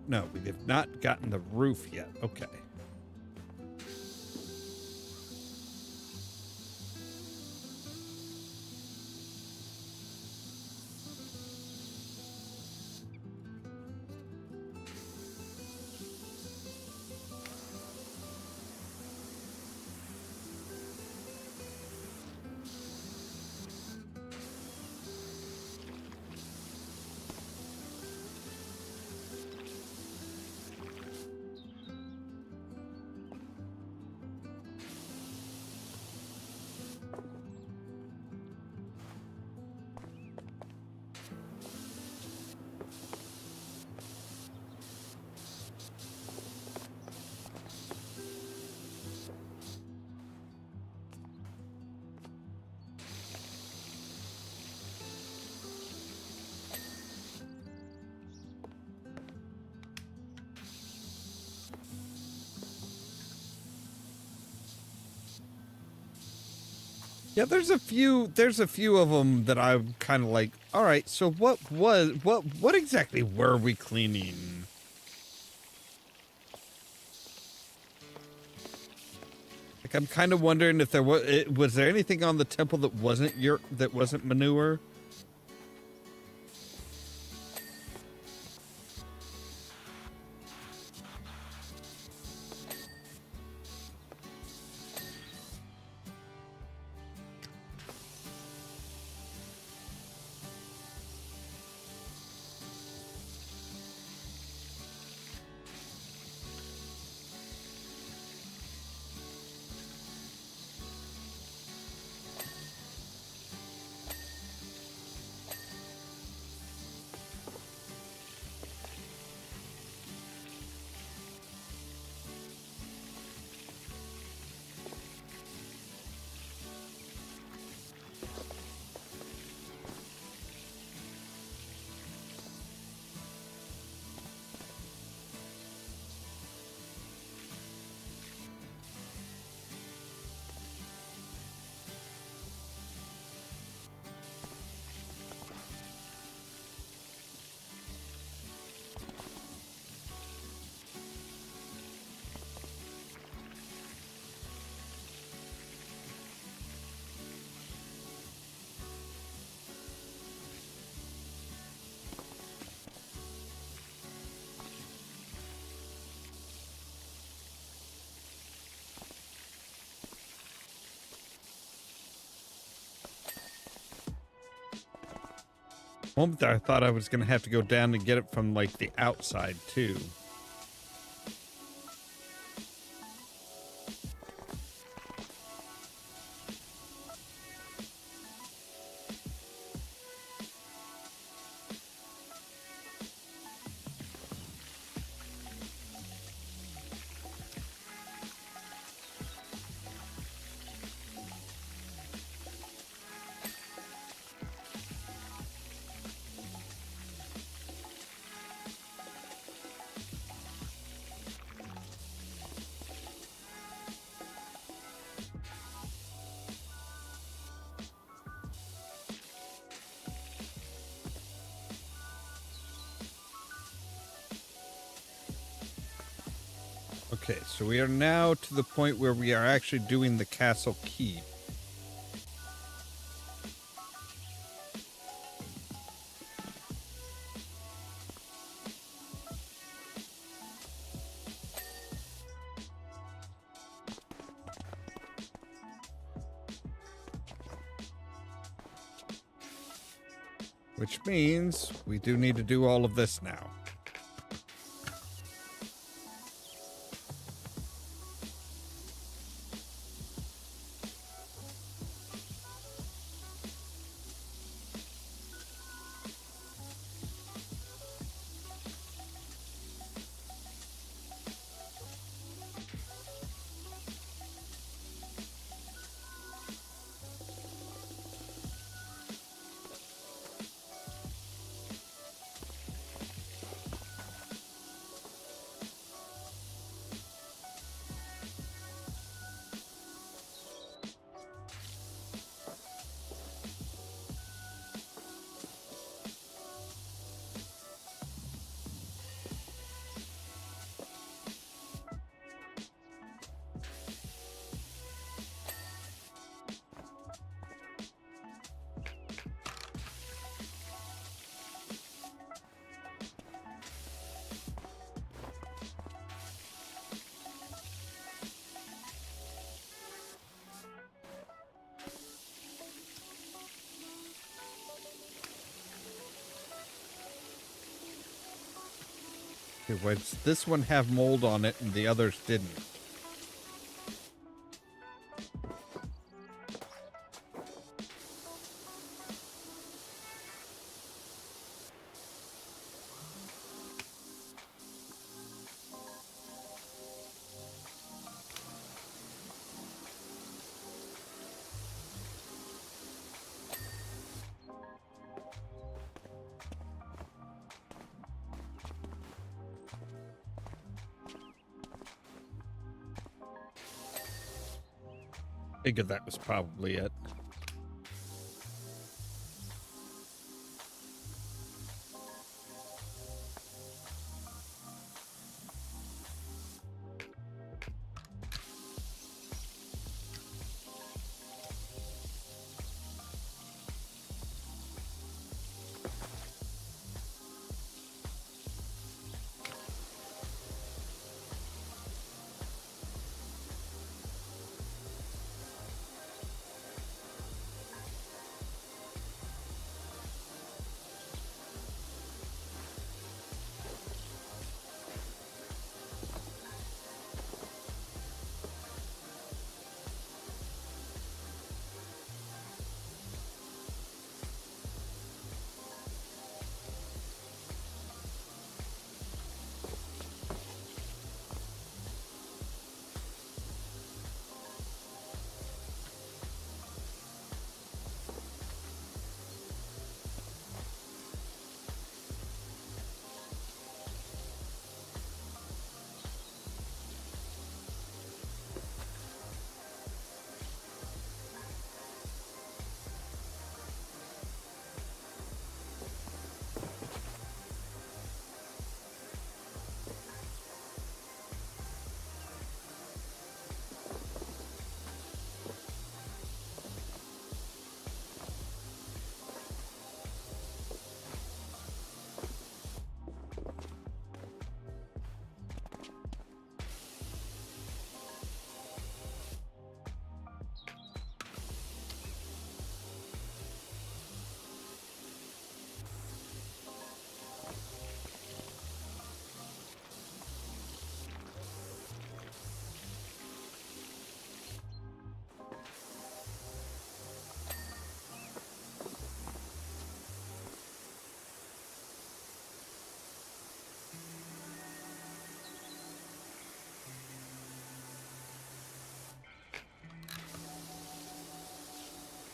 No, we have not gotten the roof yet. Okay. Yeah, there's a few of them that I'm kind of like, all right, so what exactly were we cleaning? Like, I'm kind of wondering if was there anything on the temple that wasn't manure? Moment there, I thought I was gonna have to go down and get it from like the outside too. Okay, so we are now to the point where we are actually doing the castle keep. Which means we do need to do all of this now. Okay, why does this one have mold on it and the others didn't? Figured that was probably it.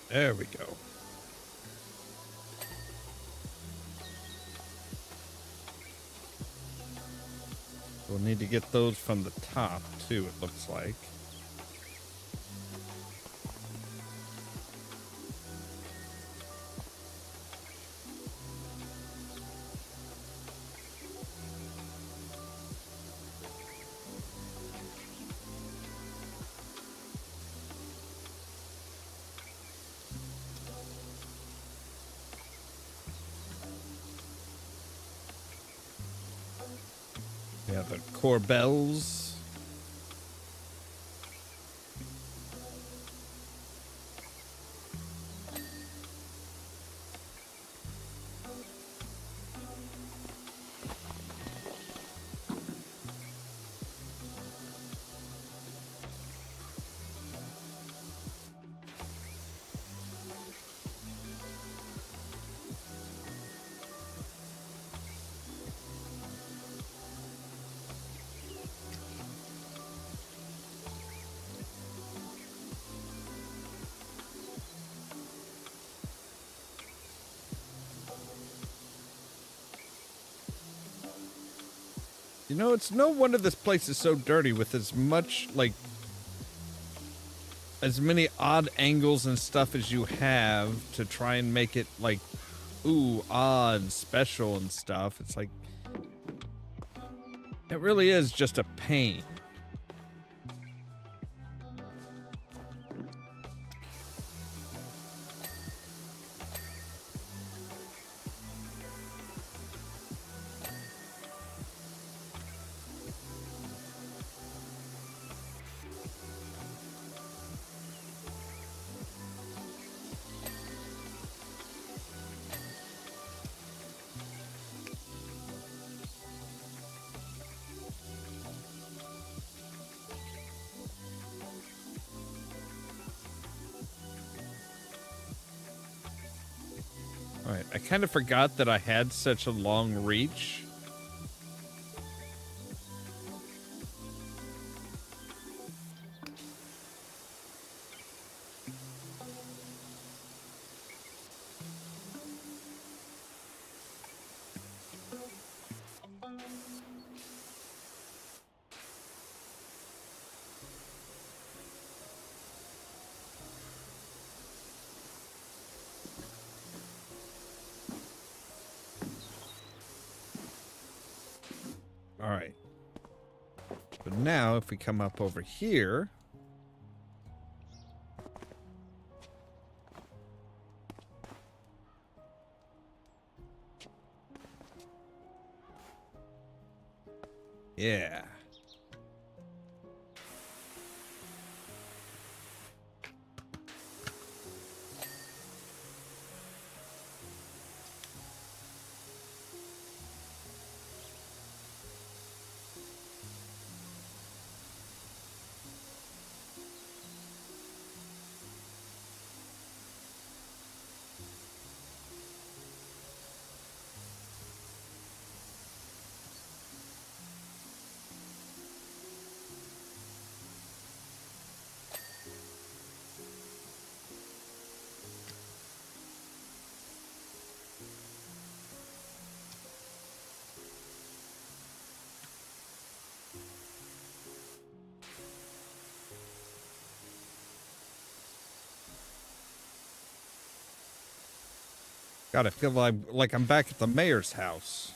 There we go. We'll need to get those from the top, too, it looks like. Yeah, the Corbels. You know, it's no wonder this place is so dirty with as much, like, as many odd angles and stuff as you have to try and make it, like, ooh, odd, special and stuff. It's like, it really is just a pain. Alright, I kind of forgot that I had such a long reach. Alright. But now, if we come up over here... Yeah. God, I feel like I'm back at the mayor's house.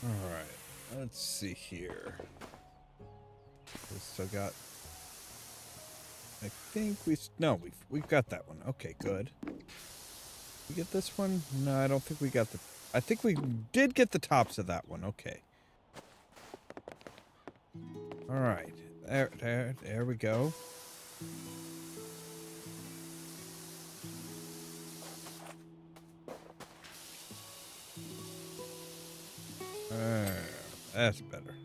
Alright, let's see here. We still got... I think we've got that one. Okay, good. We get this one? No, I don't think we got the... I think we did get the tops of that one. Okay. Alright. There we go. That's better.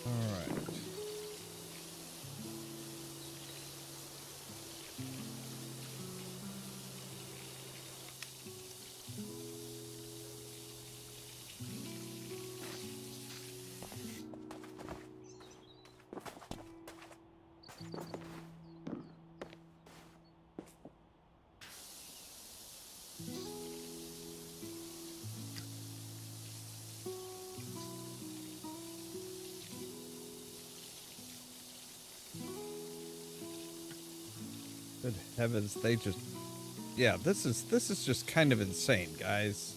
Alright. Good heavens, they just... Yeah, this is just kind of insane, guys.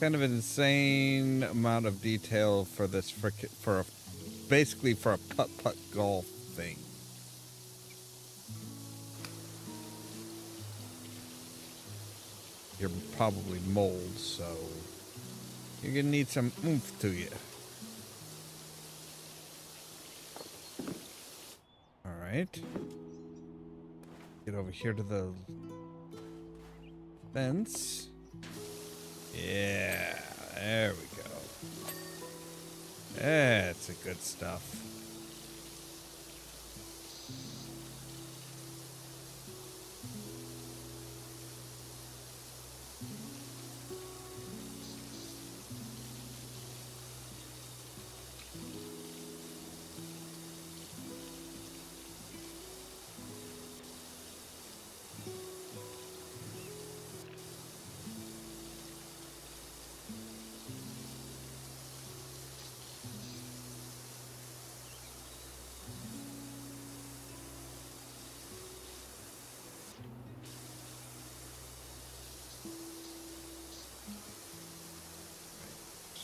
Kind of an insane amount of detail for this basically for a putt-putt golf thing. You're probably mold, so you're gonna need some oomph to you. All right. Get over here to the fence. Yeah, there we go. That's a good stuff.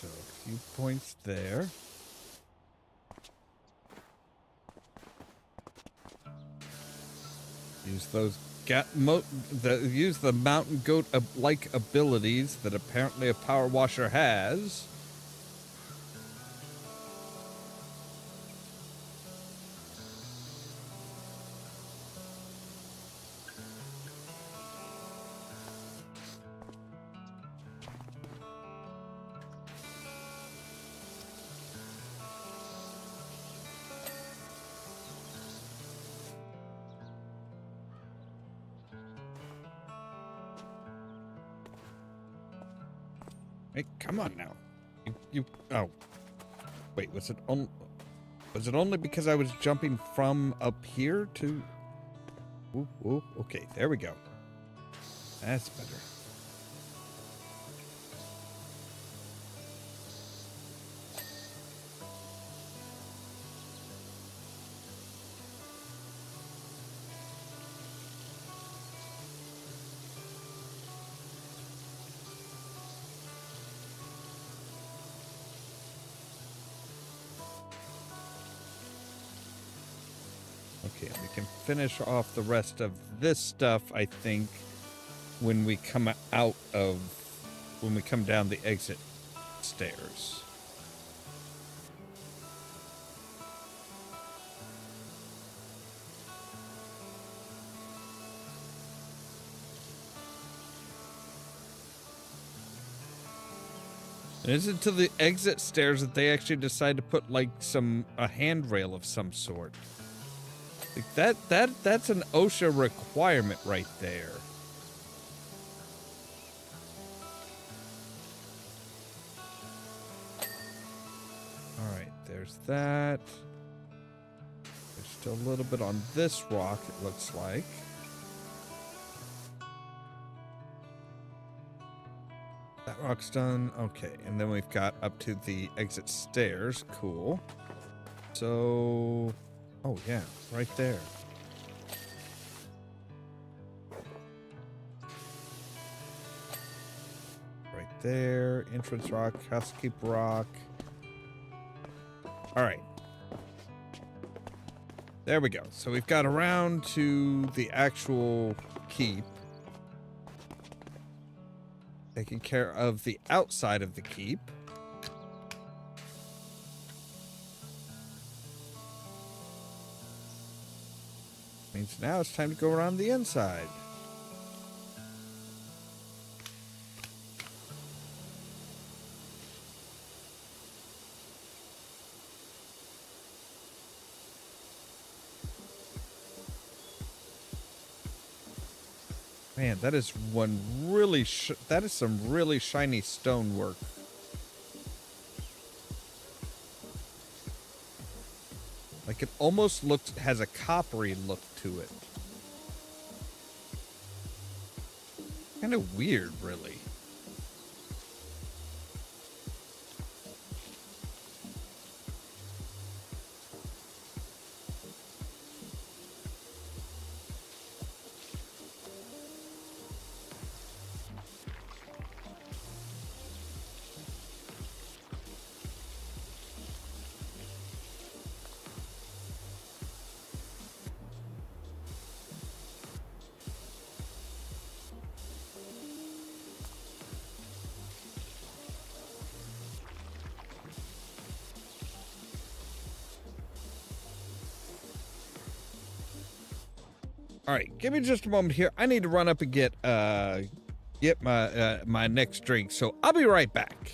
So a few points there. Use those use the mountain goat like abilities that apparently a power washer has. Hey, come on now. Oh. Wait, was it only because I was jumping from up here to... Ooh, okay, there we go. That's better. Okay, we can finish off the rest of this stuff, I think, when we come down the exit stairs. It isn't to the exit stairs that they actually decide to put like a handrail of some sort. Like that's an OSHA requirement right there. All right, there's that. There's still a little bit on this rock, it looks like. That rock's done. Okay, and then we've got up to the exit stairs. Cool. So... Oh, yeah, right there. Right there. Entrance rock, housekeep rock. All right. There we go. So we've got around to the actual keep. Taking care of the outside of the keep. Means now it's time to go around the inside. Man, that is that is some really shiny stonework. Like it almost has a coppery look to it. Kind of weird, really. All right, give me just a moment here. I need to run up and get my my next drink, so I'll be right back.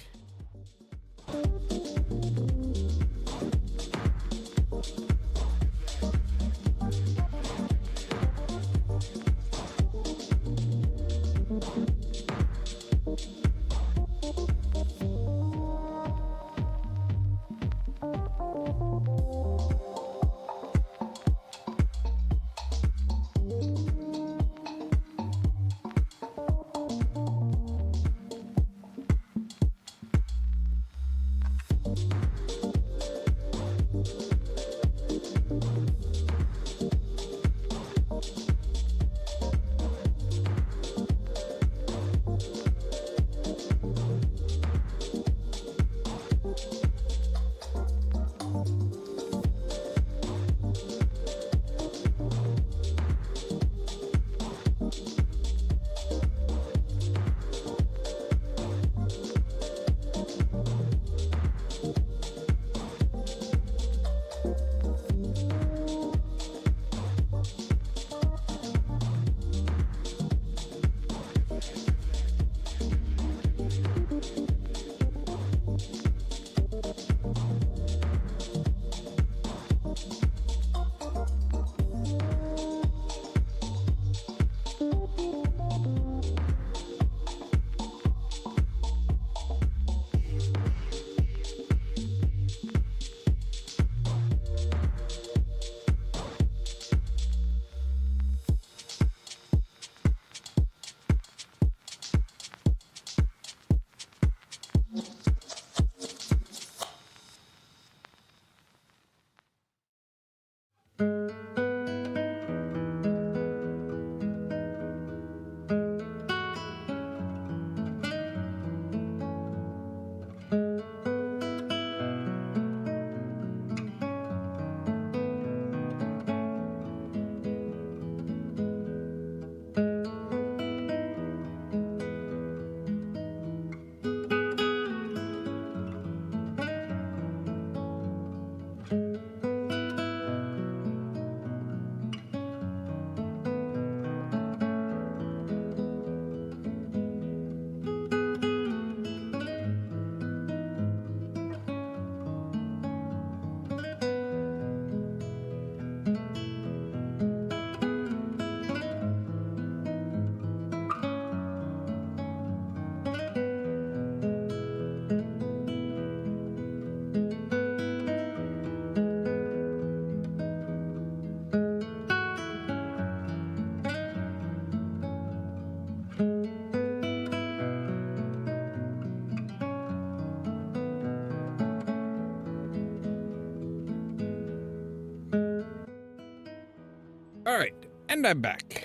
All right, and I'm back.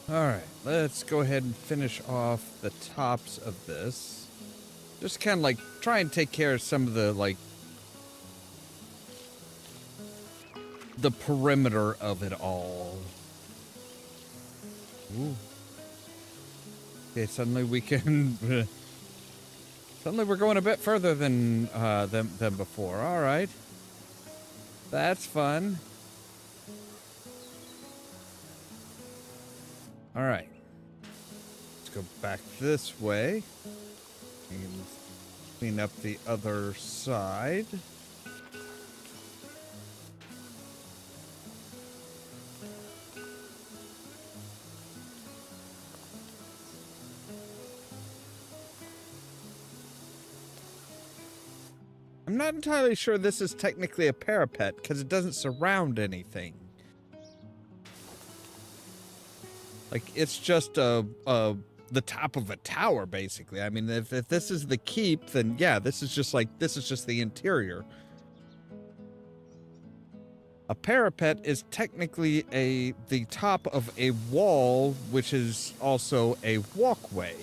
All right, let's go ahead and finish off the tops of this. Just kind of like try and take care of some of the like the perimeter of it all. Ooh. Okay, suddenly we can suddenly we're going a bit further than before. All right. That's fun. All right. Let's go back this way. And clean up the other side. I'm not entirely sure this is technically a parapet because it doesn't surround anything. Like, it's just the top of a tower, basically. I mean, if this is the keep, then yeah, this is just the interior. A parapet is technically the top of a wall, which is also a walkway.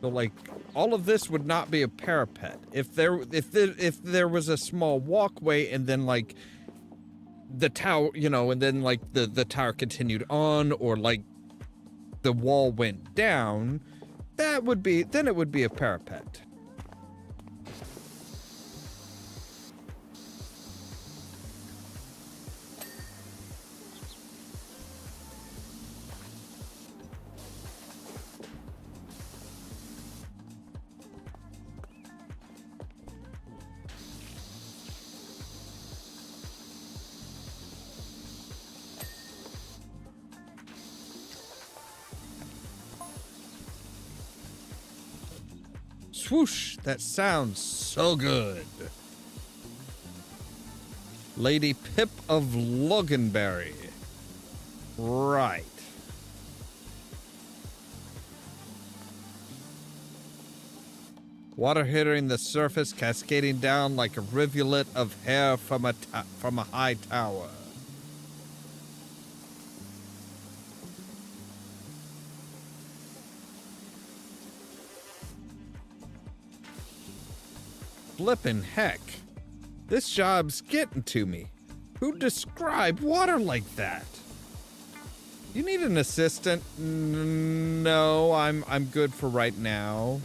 So like all of this would not be a parapet. If there was a small walkway and then like the tower, you know, and then like the tower continued on, or like the wall went down, then it would be a parapet. Swoosh, that sounds so good. Lady Pip of Loganberry. Right. Water hitting the surface, cascading down like a rivulet of hair from a high tower. Flippin' heck. This job's getting to me. Who'd describe water like that? You need an assistant? No, I'm good for right now.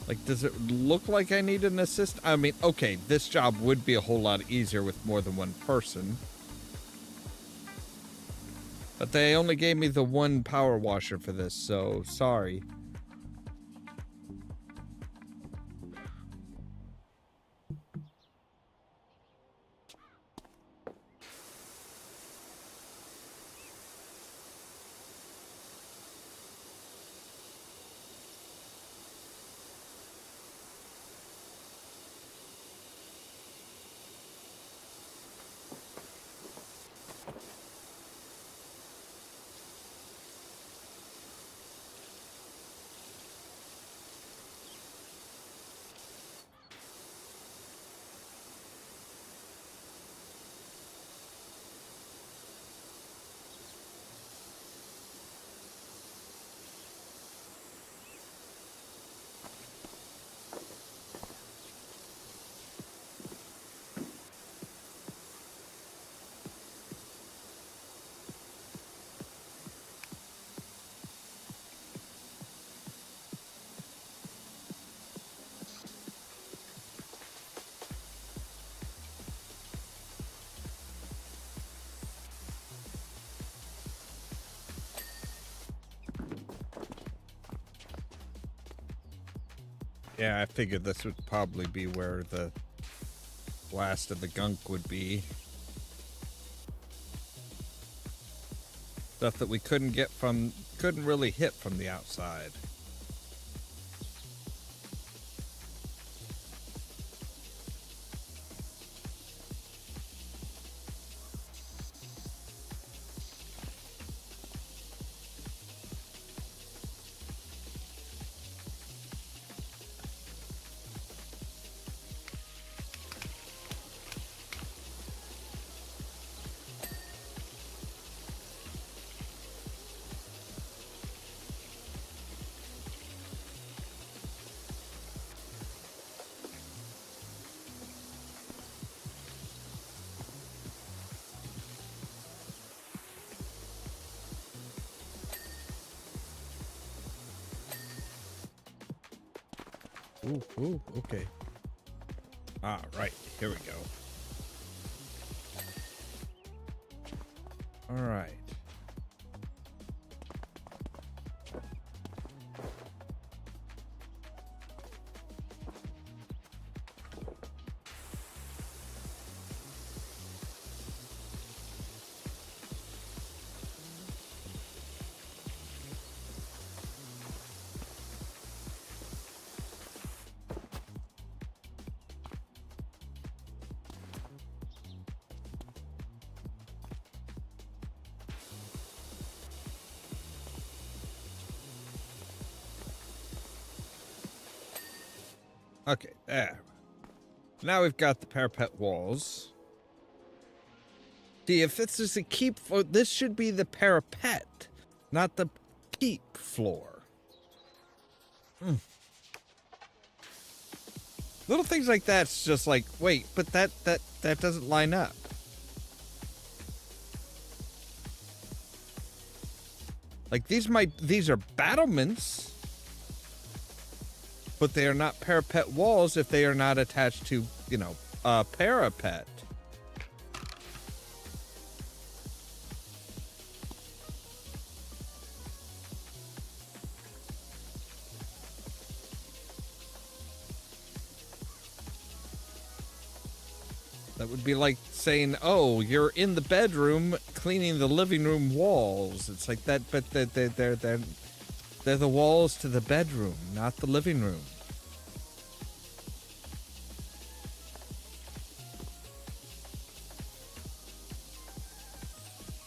Like, does it look like I need an assist? I mean, okay, this job would be a whole lot easier with more than one person. But they only gave me the one power washer for this, so sorry. Yeah, I figured this would probably be where the last of the gunk would be. Stuff that we couldn't really hit from the outside. Ooh, okay. Ah, right. Here we go. All right. Okay, there. Now we've got the parapet walls. See, if this is a keep floor, this should be the parapet, not the keep floor. Little things like that's just like, wait, but that doesn't line up. Like these are battlements, but they are not parapet walls if they are not attached to, you know, a parapet. That would be like saying, "Oh, you're in the bedroom cleaning the living room walls." It's like that, but they're the walls to the bedroom, not the living room.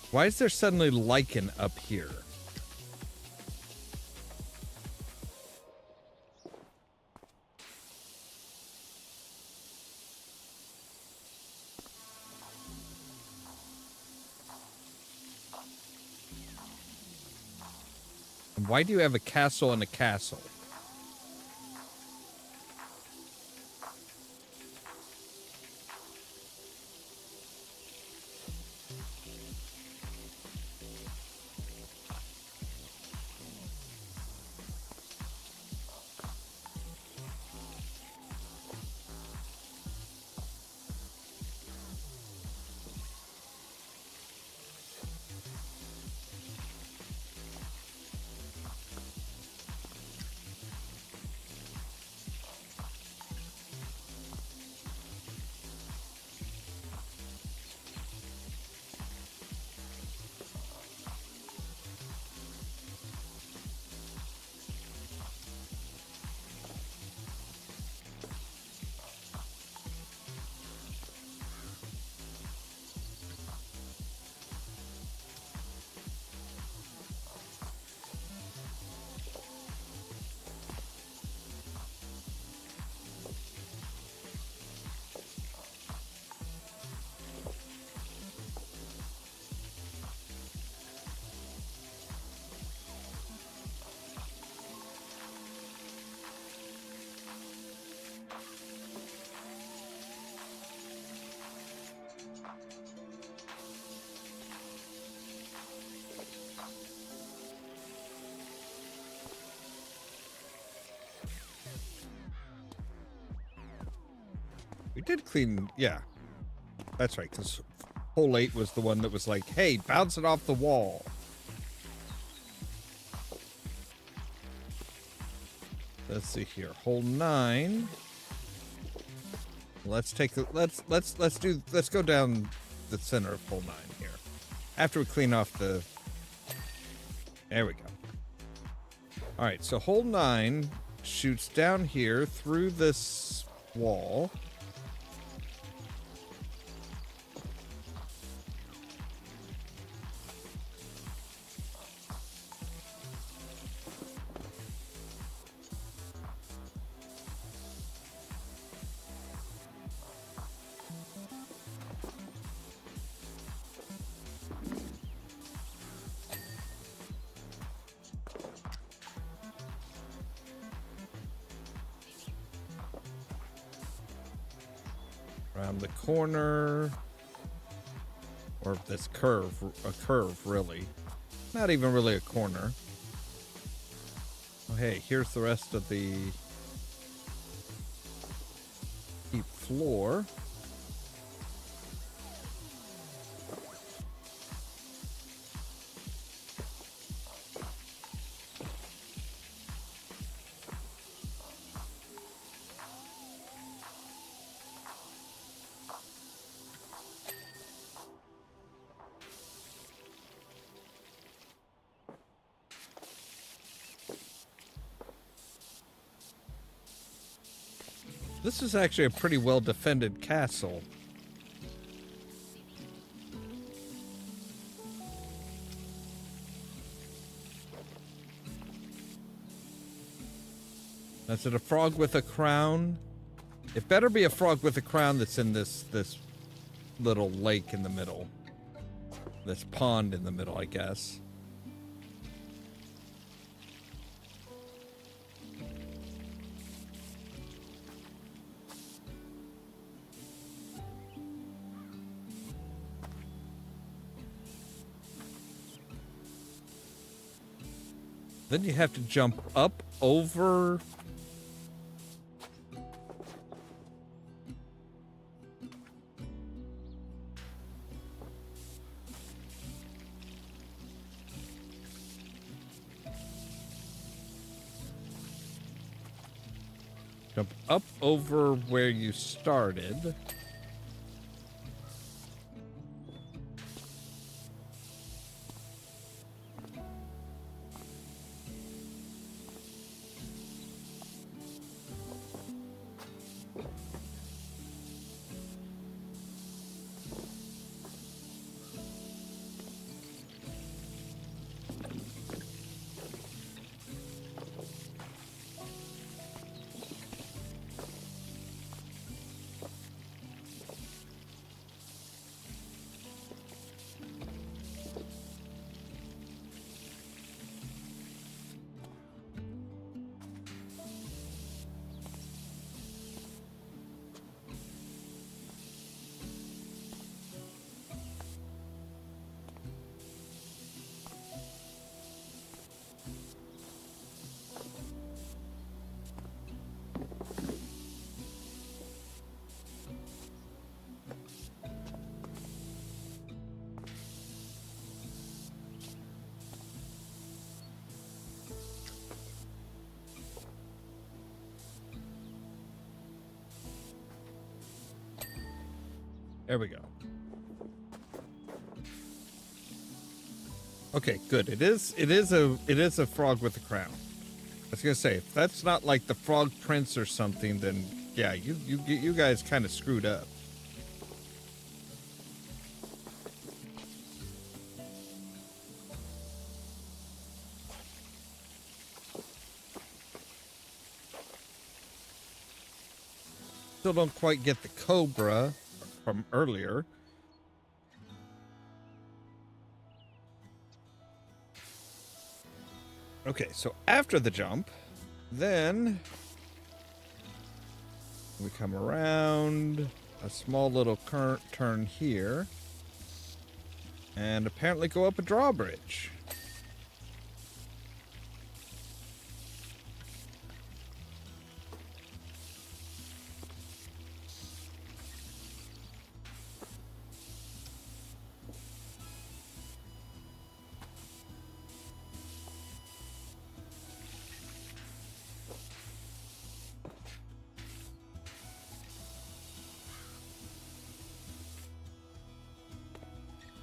Why is there suddenly lichen up here? And why do you have a castle and a castle? We did clean, yeah. That's right, because hole 8 was the one that was like, hey, bounce it off the wall. Let's see here. Hole 9. Let's take the let's go down the center of hole 9 here. After we clean off the, there we go. Alright, so hole 9 shoots down here through this wall. Around the corner, or this curve, a curve really, not even really a corner. Oh hey, here's the rest of the deep floor. This is actually a pretty well defended castle. Is it a frog with a crown? It better be a frog with a crown that's in this little lake in the middle. This pond in the middle, I guess. Then you have to jump up over... Jump up over where you started. There we go. Okay, good. It is a frog with a crown. I was gonna say, if that's not like the Frog Prince or something, then yeah, you guys kind of screwed up. Still don't quite get the cobra from earlier. Okay, so after the jump, then we come around a small little current turn here and apparently go up a drawbridge.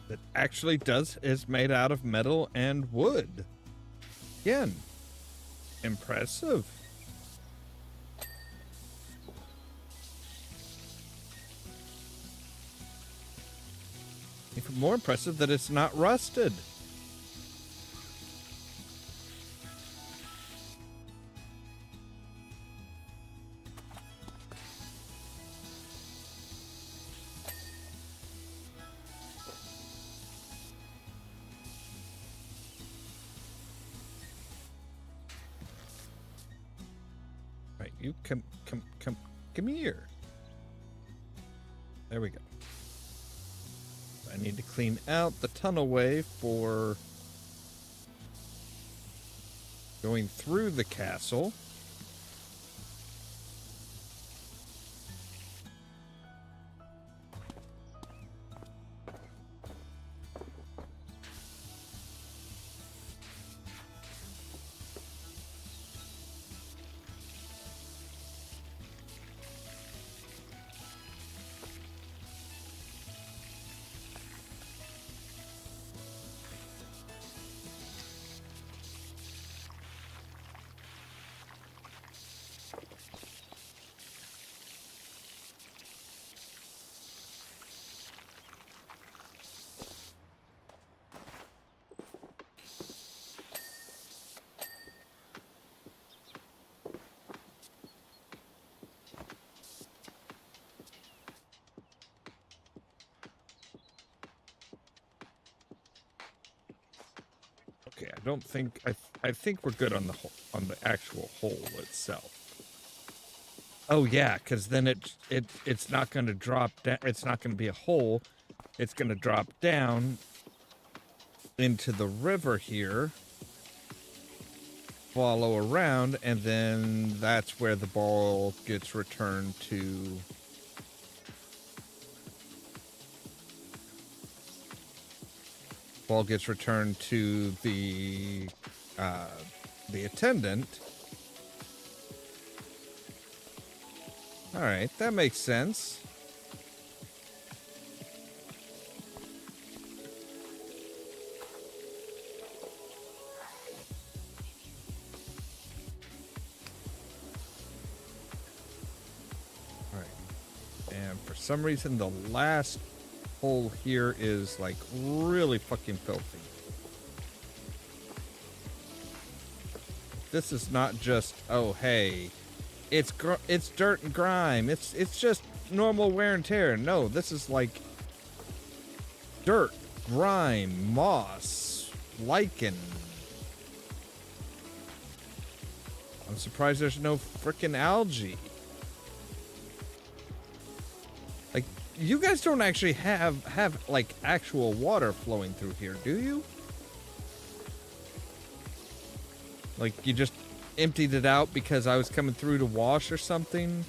That actually is made out of metal and wood. Again, impressive. Even more impressive that it's not rusted. Right, you come here. There we go. I need to clean out the tunnelway for going through the castle. Okay, I don't think I think we're good on the on the actual hole itself. Oh yeah, because then it's not going to drop down. It's not going to be a hole. It's going to drop down into the river here, follow around, and then that's where the ball gets returned to. Ball gets returned to the attendant. All right, that makes sense. All right, and for some reason, the last hole here is like really fucking filthy. This is not just, oh hey, it's dirt and grime. It's just normal wear and tear. No, this is like dirt, grime, moss, lichen. I'm surprised there's no frickin' algae. Like, you guys don't actually have like actual water flowing through here, do you? Like, you just emptied it out because I was coming through to wash or something?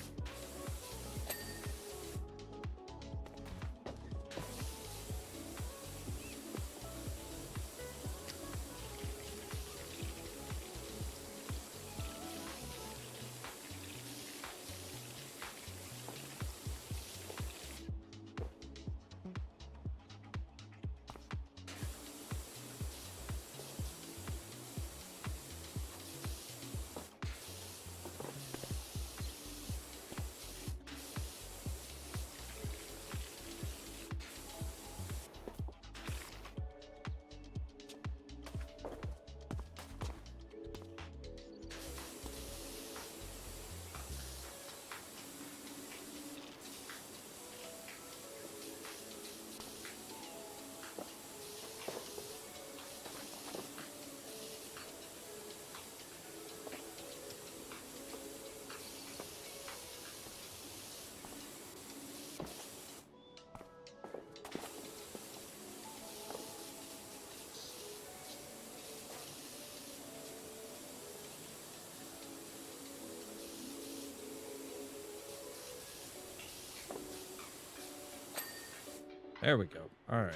There we go. All right.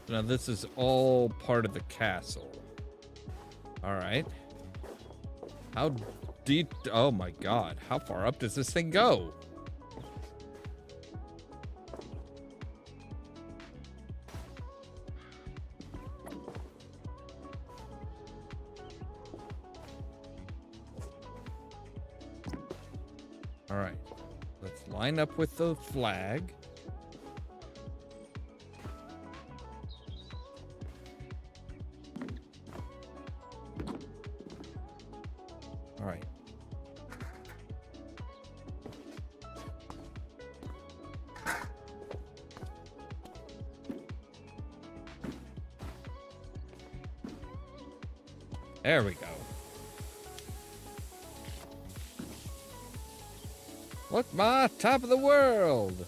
Now this is all part of the castle. All right. How deep? Oh my God. How far up does this thing go? All right. Let's line up with the flag. All right. There we go. Look, Ma, top of the world.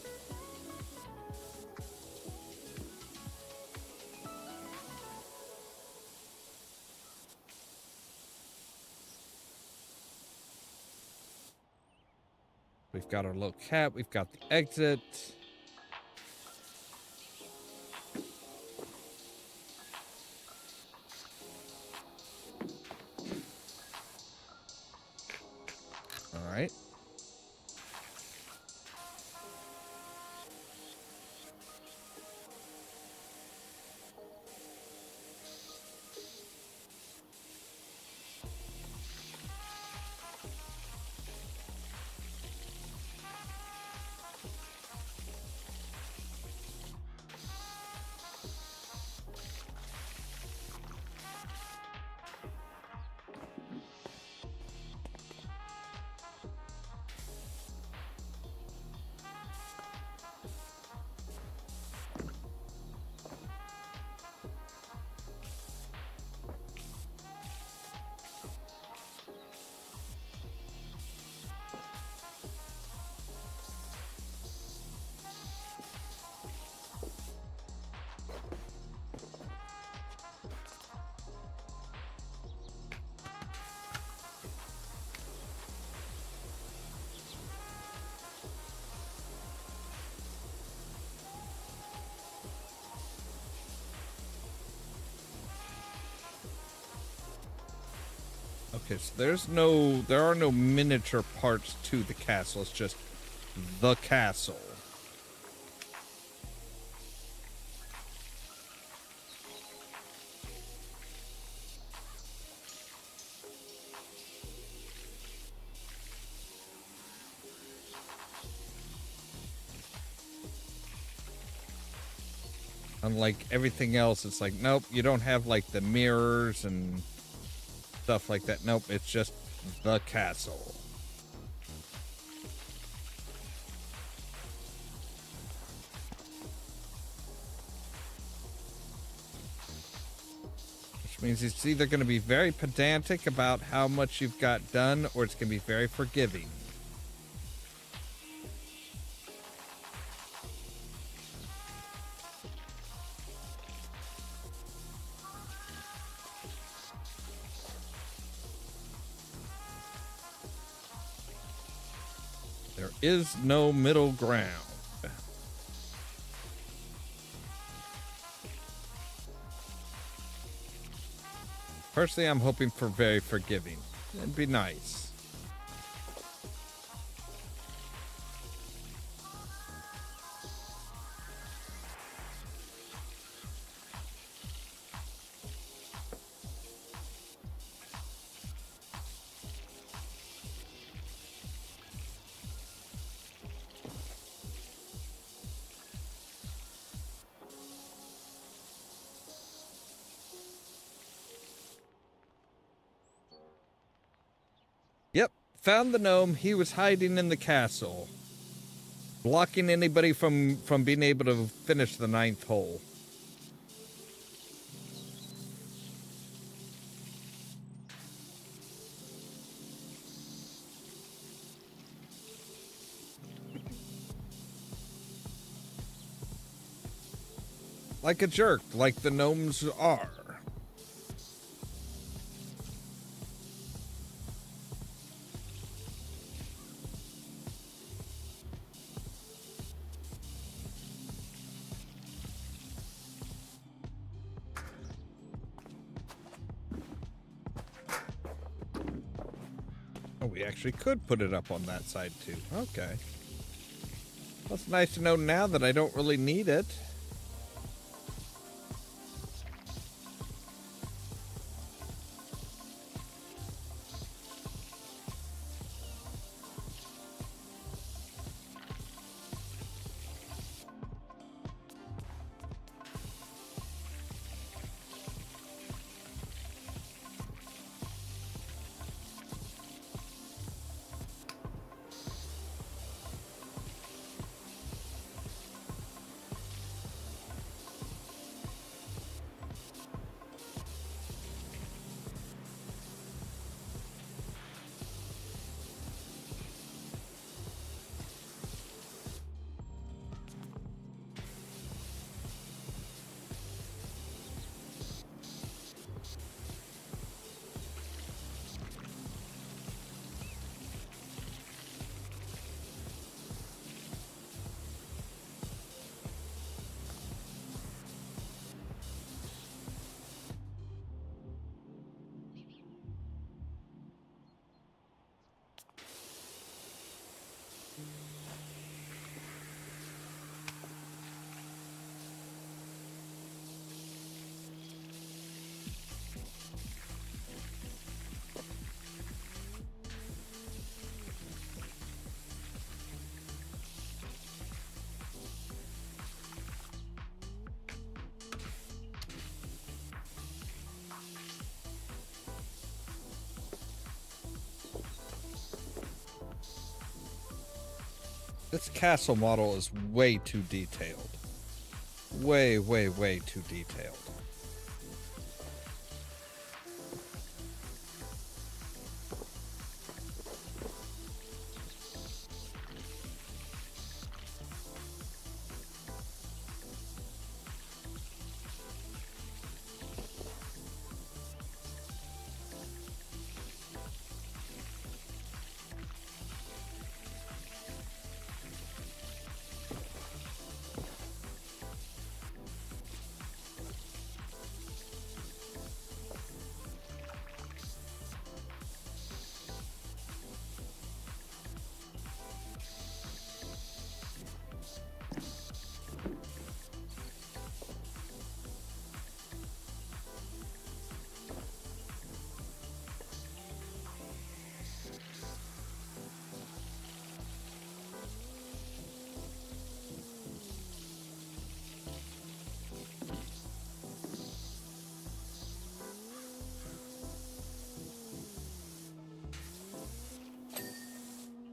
We've got our little cat. We've got the exit. All right. Okay, so there are no miniature parts to the castle. It's just the castle. Unlike everything else, it's like, nope, you don't have like the mirrors and stuff like that. Nope, it's just the castle. Which means it's either going to be very pedantic about how much you've got done, or it's going to be very forgiving. There is no middle ground. Personally, I'm hoping for very forgiving. It'd be nice. Yep, found the gnome. He was hiding in the castle, blocking anybody from being able to finish the 9th hole. Like a jerk, like the gnomes are. Oh, we actually could put it up on that side too. Okay. That's nice to know now that I don't really need it. This castle model is way too detailed. Way, way, way too detailed.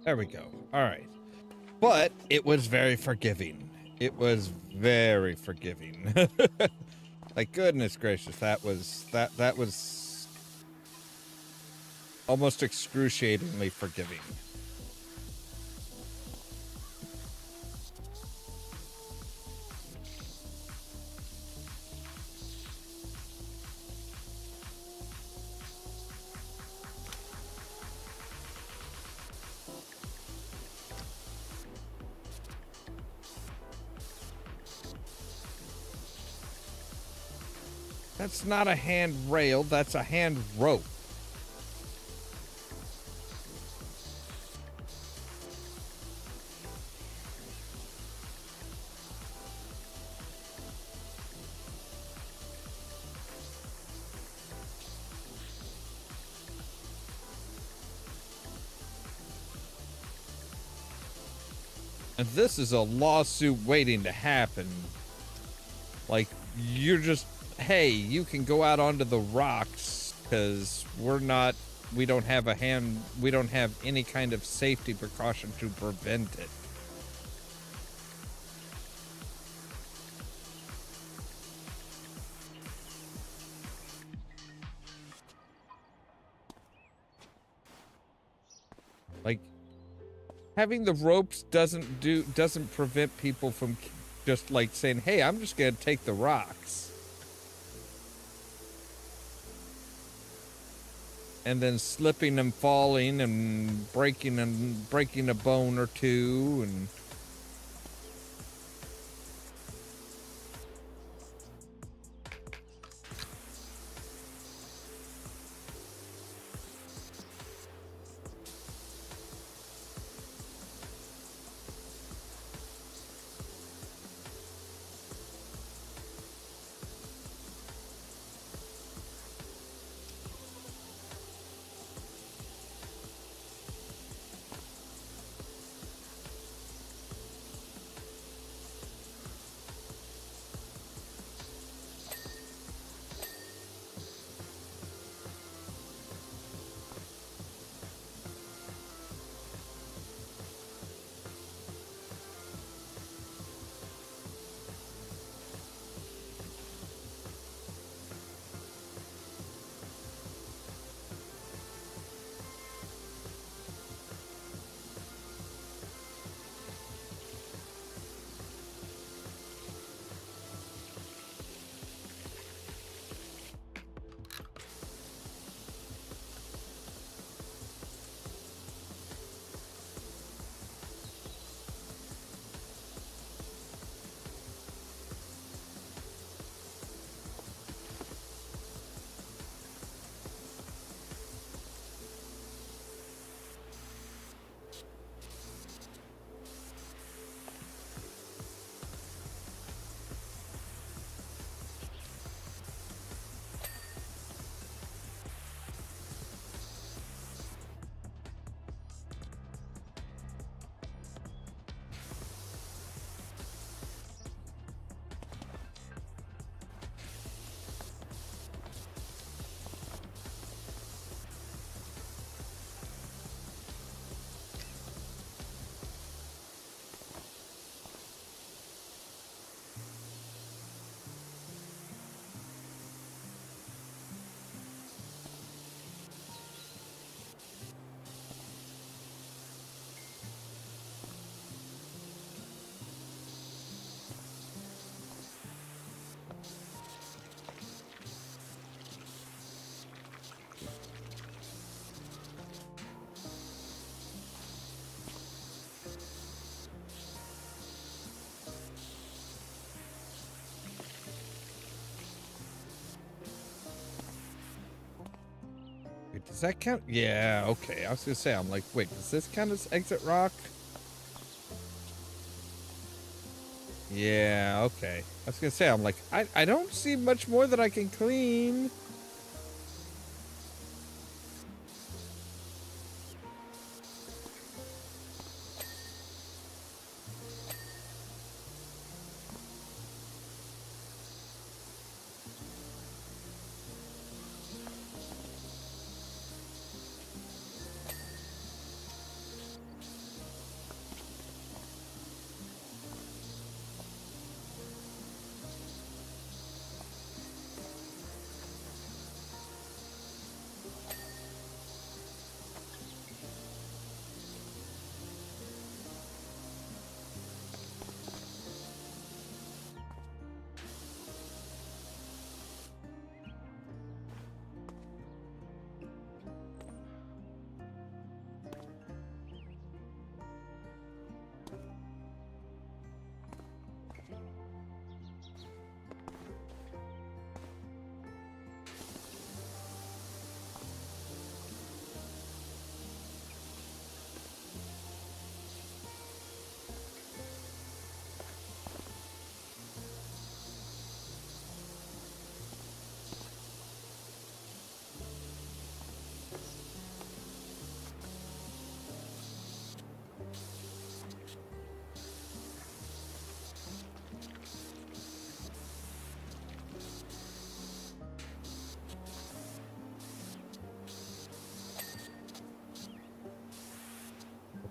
There we go. All right. But it was very forgiving. It was very forgiving. Like, goodness gracious, that was almost excruciatingly forgiving. That's not a handrail, that's a hand rope. And this is a lawsuit waiting to happen. Like, you're just, hey, you can go out onto the rocks because we don't have any kind of safety precaution to prevent it. Like, having the ropes doesn't prevent people from just like saying, hey, I'm just gonna take the rocks. And then slipping and falling and breaking a bone or two and wait, does that count? Yeah, okay. I was gonna say, I'm like, wait, does this count as exit rock? Yeah, okay. I was gonna say, I'm like, I don't see much more that I can clean.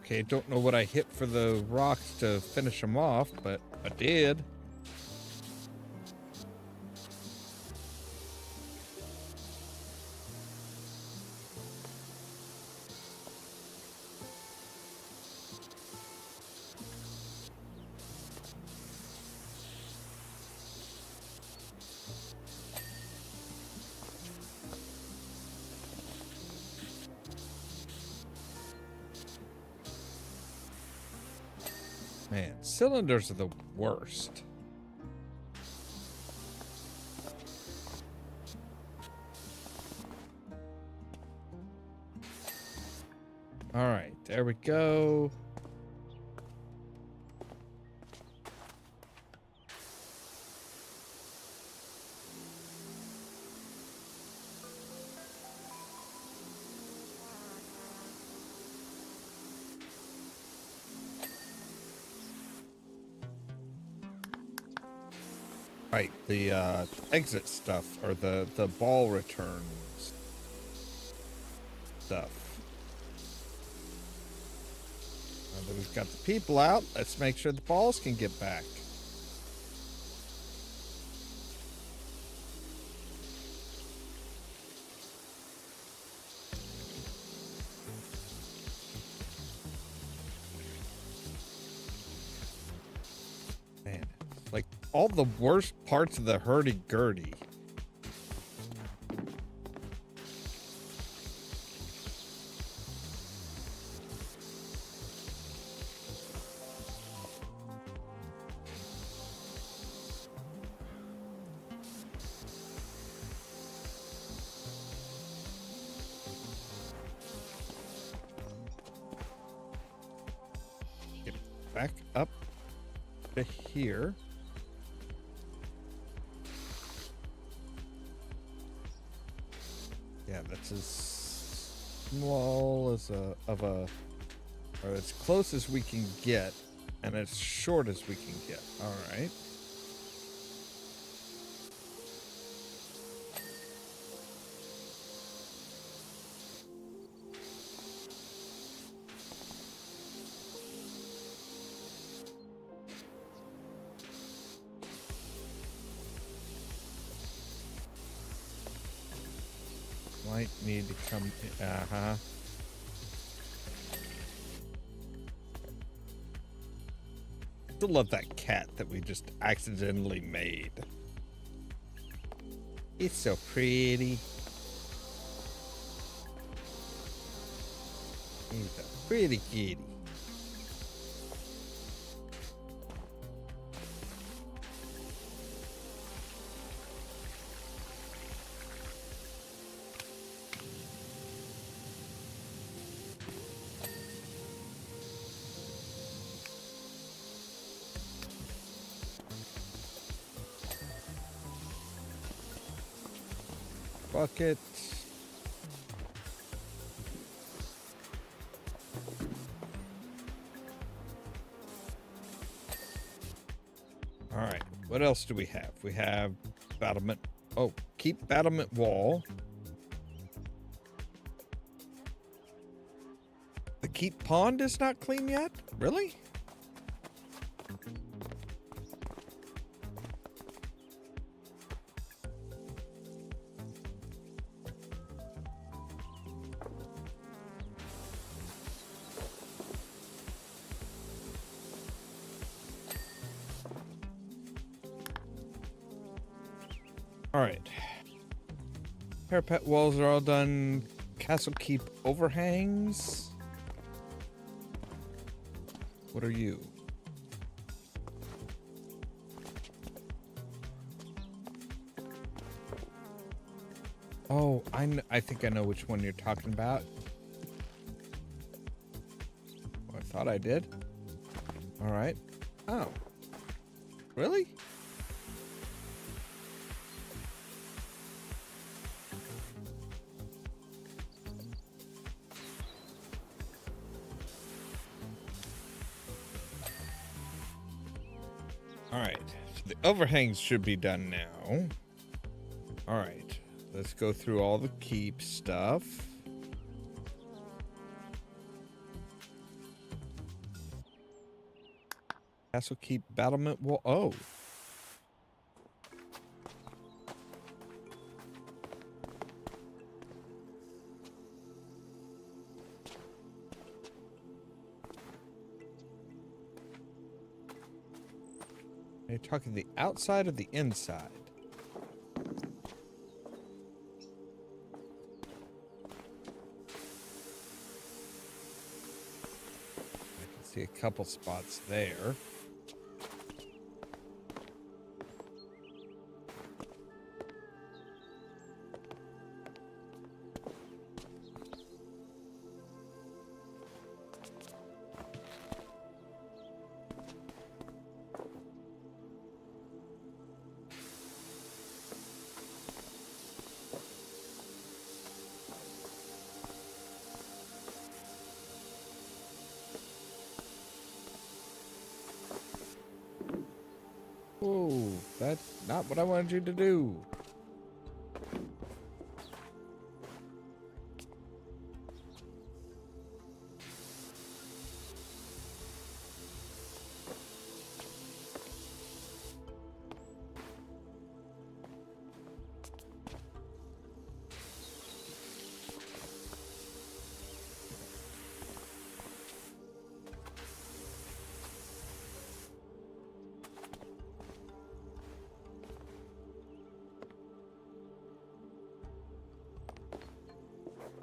Okay, don't know what I hit for the rocks to finish them off, but I did. Man, cylinders are the worst. All right, there we go. Right, the exit stuff, or the ball returns stuff. Now that we've got the people out, let's make sure the balls can get back. Man, like all the worst parts of the hurdy-gurdy. Get back up to here. Yeah, that's as small as or as close as we can get, and as short as we can get. All right. Might need to come. Still love that cat that we just accidentally made. It's so pretty. He's a pretty kitty. Bucket. All right. What else do we have? We have battlement. Oh, keep battlement wall. The keep pond is not clean yet? Really? All right. Parapet walls are all done. Castle keep overhangs. What are you? Oh, I think I know which one you're talking about. Oh, I thought I did. All right. Oh. Really? All right, so the overhangs should be done now. All right, let's go through all the keep stuff. Castle Keep battlement wall. Oh. Are you talking the outside or the inside? I can see a couple spots there. Whoa, that's not what I wanted you to do.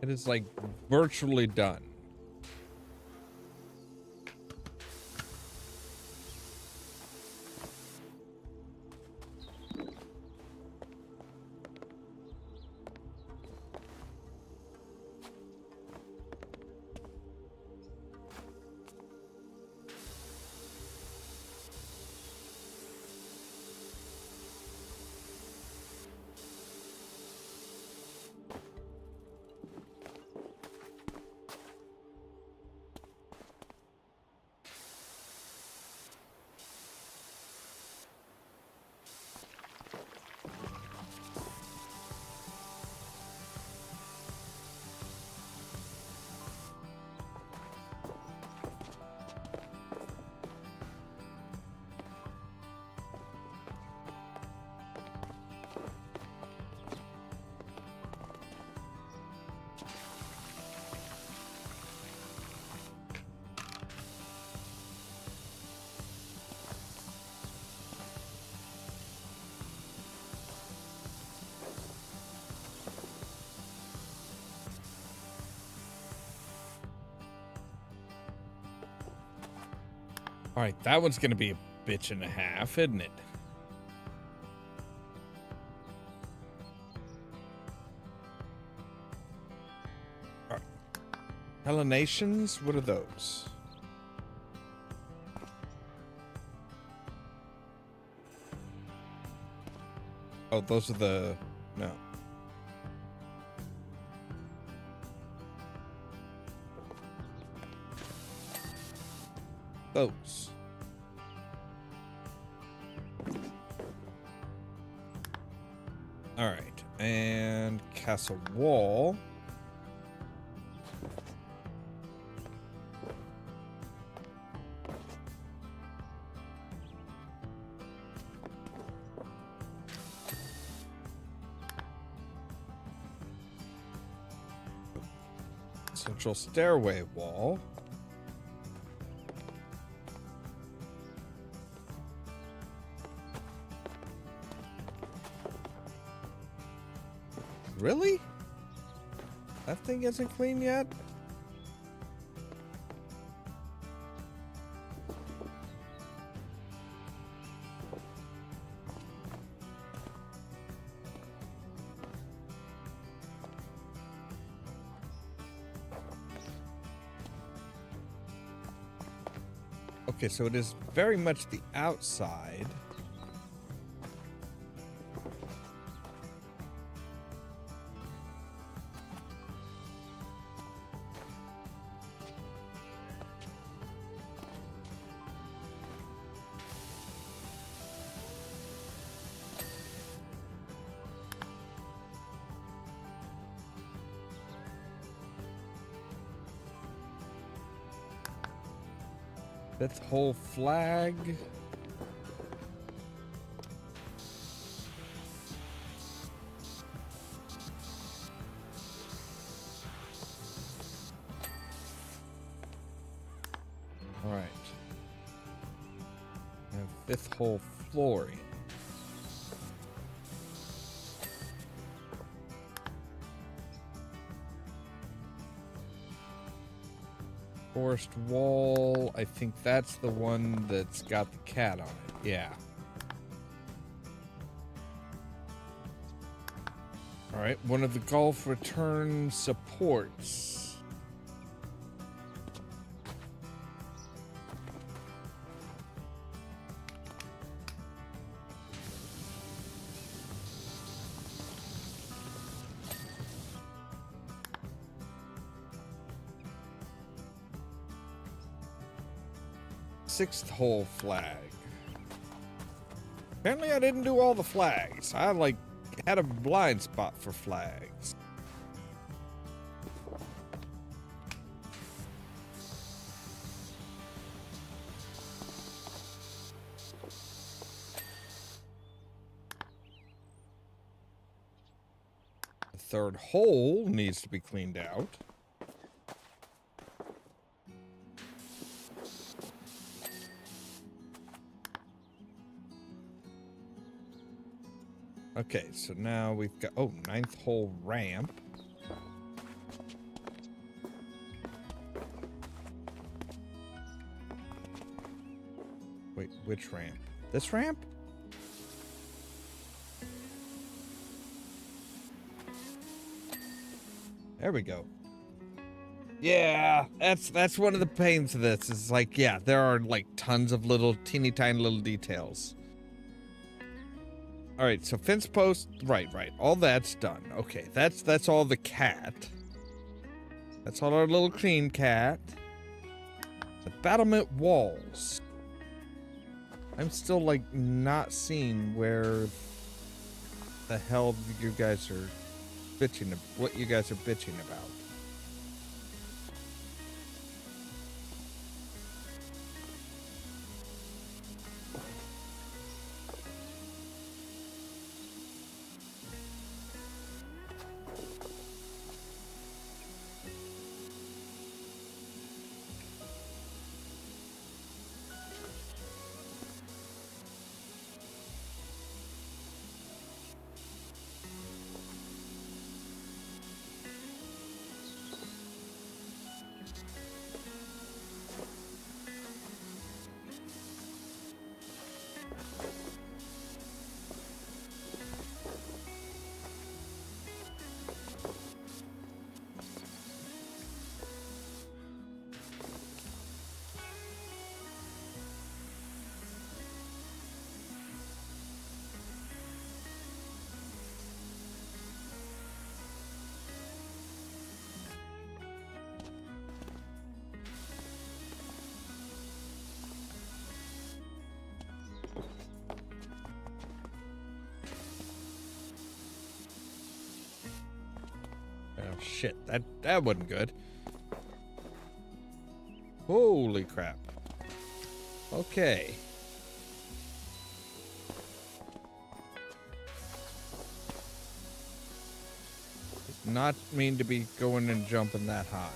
It is like virtually done. All right, that one's going to be a bitch and a half, isn't it? All right. Hellinations, what are those? Oh, those are the... no. Those. All right, and castle wall. Central stairway wall. Really? That thing isn't clean yet? Okay, so it is very much the outside. Fifth hole flag. All right. And fifth hole flooring. Forest wall, I think that's the one that's got the cat on it. Yeah. All right, one of the golf return supports. Sixth hole flag. Apparently I didn't do all the flags. I like had a blind spot for flags. The third hole needs to be cleaned out. Okay, so now we've got, oh, ninth hole ramp. Wait, which ramp? This ramp? There we go. Yeah, that's one of the pains of this. Is like, yeah, there are like tons of little teeny tiny little details. All right, so fence post, right. All that's done. Okay, that's all the cat. That's all our little clean cat. The battlement walls. I'm still like not seeing where the hell you guys are bitching, what you guys are bitching about. Oh shit, that wasn't good. Holy crap. Okay. Did not mean to be going and jumping that high.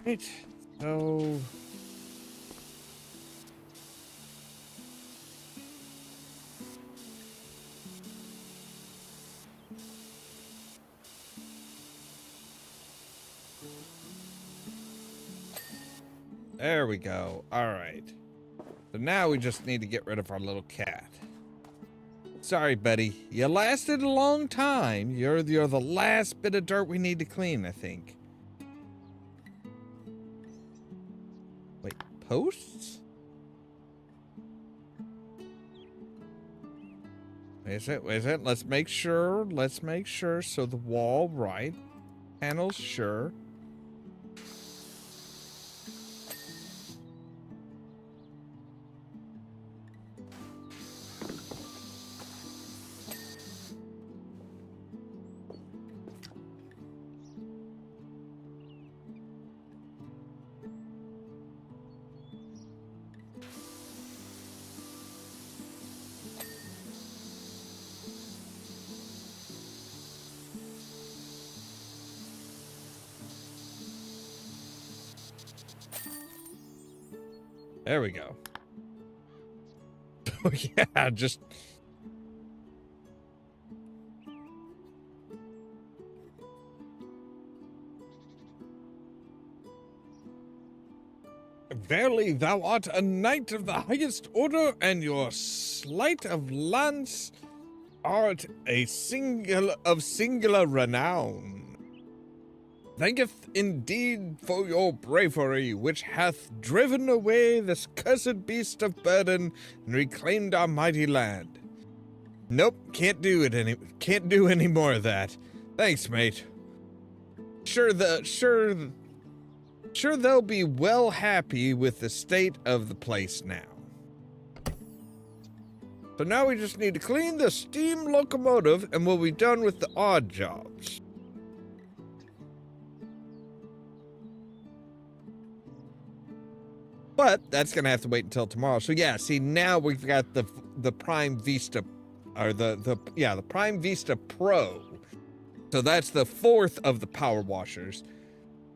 Right, so... There we go. All right. So now we just need to get rid of our little cat. Sorry, buddy. You lasted a long time. You're the last bit of dirt we need to clean, I think. Wait, posts? Is it? Let's make sure. So the wall, right. Panels, sure. There we go. Oh, yeah, just... Verily, thou art a knight of the highest order, and your sleight of lance art of singular renown. Thanketh indeed for your bravery, which hath driven away this cursed beast of burden and reclaimed our mighty land. Nope, can't do any more of that. Thanks, mate. Sure they'll be well happy with the state of the place now. So now we just need to clean the steam locomotive and we'll be done with the odd jobs. But that's gonna have to wait until tomorrow. So yeah, see, now we've got the Prime Vista, or the Prime Vista Pro. So that's the fourth of the power washers.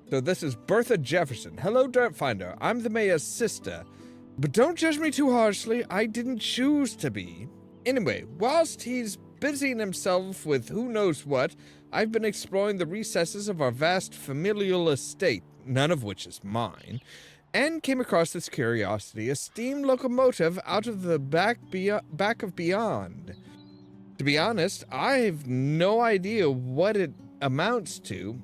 So this is Bertha Jefferson. Hello, Dirt Finder. I'm the mayor's sister, but don't judge me too harshly. I didn't choose to be. Anyway, whilst he's busying himself with who knows what, I've been exploring the recesses of our vast familial estate, none of which is mine, and came across this curiosity, a steam locomotive out of the back of beyond. To be honest, I have no idea what it amounts to,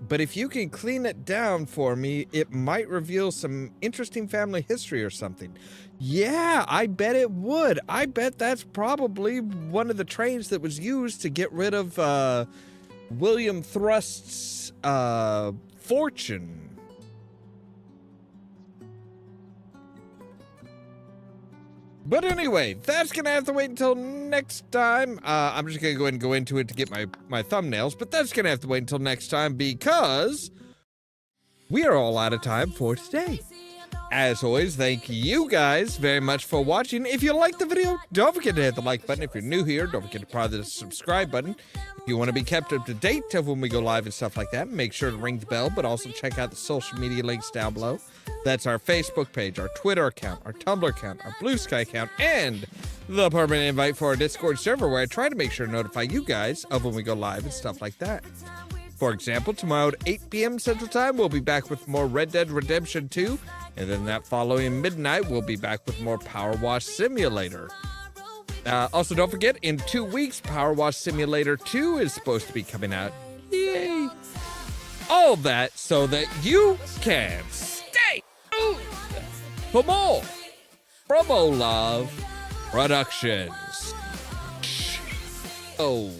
but if you can clean it down for me, it might reveal some interesting family history or something. Yeah, I bet it would. I bet that's probably one of the trains that was used to get rid of William Thrust's fortune. But anyway, that's going to have to wait until next time. I'm just going to go ahead and go into it to get my thumbnails, but that's going to have to wait until next time because we are all out of time for today. As always, thank you guys very much for watching. If you liked the video, don't forget to hit the like button. If you're new here, don't forget to press the subscribe button. If you want to be kept up to date of when we go live and stuff like that, make sure to ring the bell, but also check out the social media links down below. That's our Facebook page, our Twitter account, our Tumblr account, our Blue Sky account, and the permanent invite for our Discord server where I try to make sure to notify you guys of when we go live and stuff like that. For example, tomorrow at 8 p.m. Central Time, we'll be back with more Red Dead Redemption 2, and then that following midnight, we'll be back with more Powerwash Simulator. Also, don't forget, in 2 weeks, Powerwash Simulator 2 is supposed to be coming out. Yay! All that so that you can stay tuned for more from Ollamh Productions. Oh.